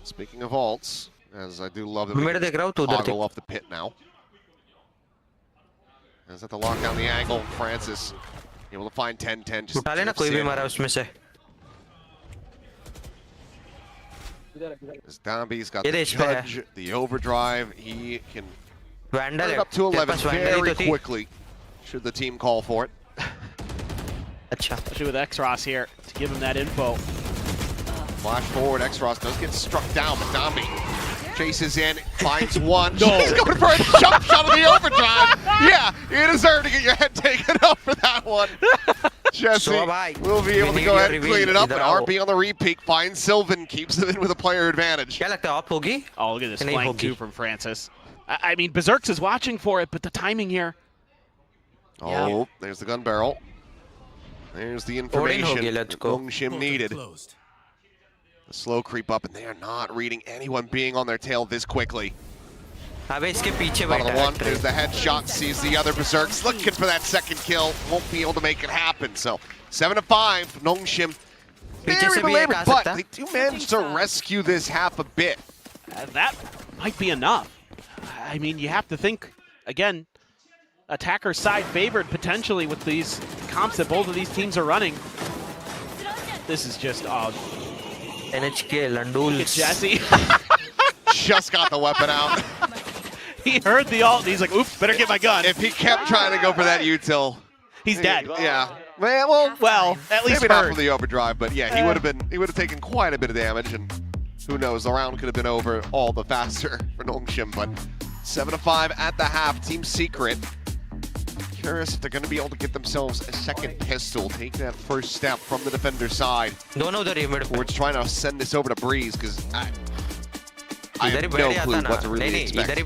Speaking of ults, as I do love that we can toggle off the pit now. As at the lock down the angle, Francis able to find 10-10. Just as Dambi's got the Judge, the overdrive, he can turn it up to 11 very quickly, should the team call for it. Especially with Xros here to give him that info. Flash forward, Xros does get struck down, but Dambi chases in, finds one. He's going for a jump shot of the overdrive. Yeah, you deserve to get your head taken out for that one. Jesse will be able to go ahead and clean it up, but RB on the repeat finds Sylvan, keeps him in with a player advantage. Oh, look at this flank too from Francis. I mean, Berserks is watching for it, but the timing here. Oh, there's the gun barrel. There's the information Nongshim needed. The slow creep up, and they are not reading anyone being on their tail this quickly. Bottom of the one, there's the headshot, sees the other Berserks, looking for that second kill, won't be able to make it happen. So 7-5, Nongshim very belabored, but they do manage to rescue this half a bit. That might be enough. I mean, you have to think, again, attacker side favored potentially with these comps that both of these teams are running. This is just, NHK, Landul. Jesse. Just got the weapon out. He heard the ult and he's like, oops, better get my gun. If he kept trying to go for that util, he's dead. Yeah. Well, at least maybe not for the overdrive, but yeah, he would have taken quite a bit of damage, and who knows, the round could have been over all the faster for Nongshim, but 7-5 at the half, Team Secret. Curious if they're going to be able to get themselves a second pistol, take that first step from the defender side. We're just trying to send this over to Breeze, because I have no clue what to really expect.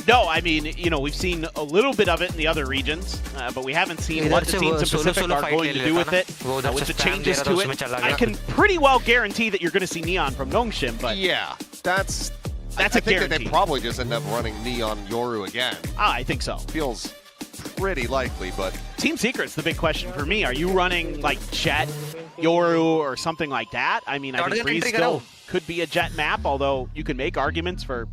No, I mean, you know, we've seen a little bit of it in the other regions, but we haven't seen what the teams in Pacific are going to do with it, with the changes to it. I can pretty well guarantee that you're going to see Neon from Nongshim, but... Yeah, that's a think guarantee. that they probably just end up running Neon Yoru again. I think so. Feels pretty likely, but... Team Secret's the big question for me. Are you running, like, Jet, Yoru, or something like that? I mean, I think Breeze still could be a Jet map, although you can make arguments for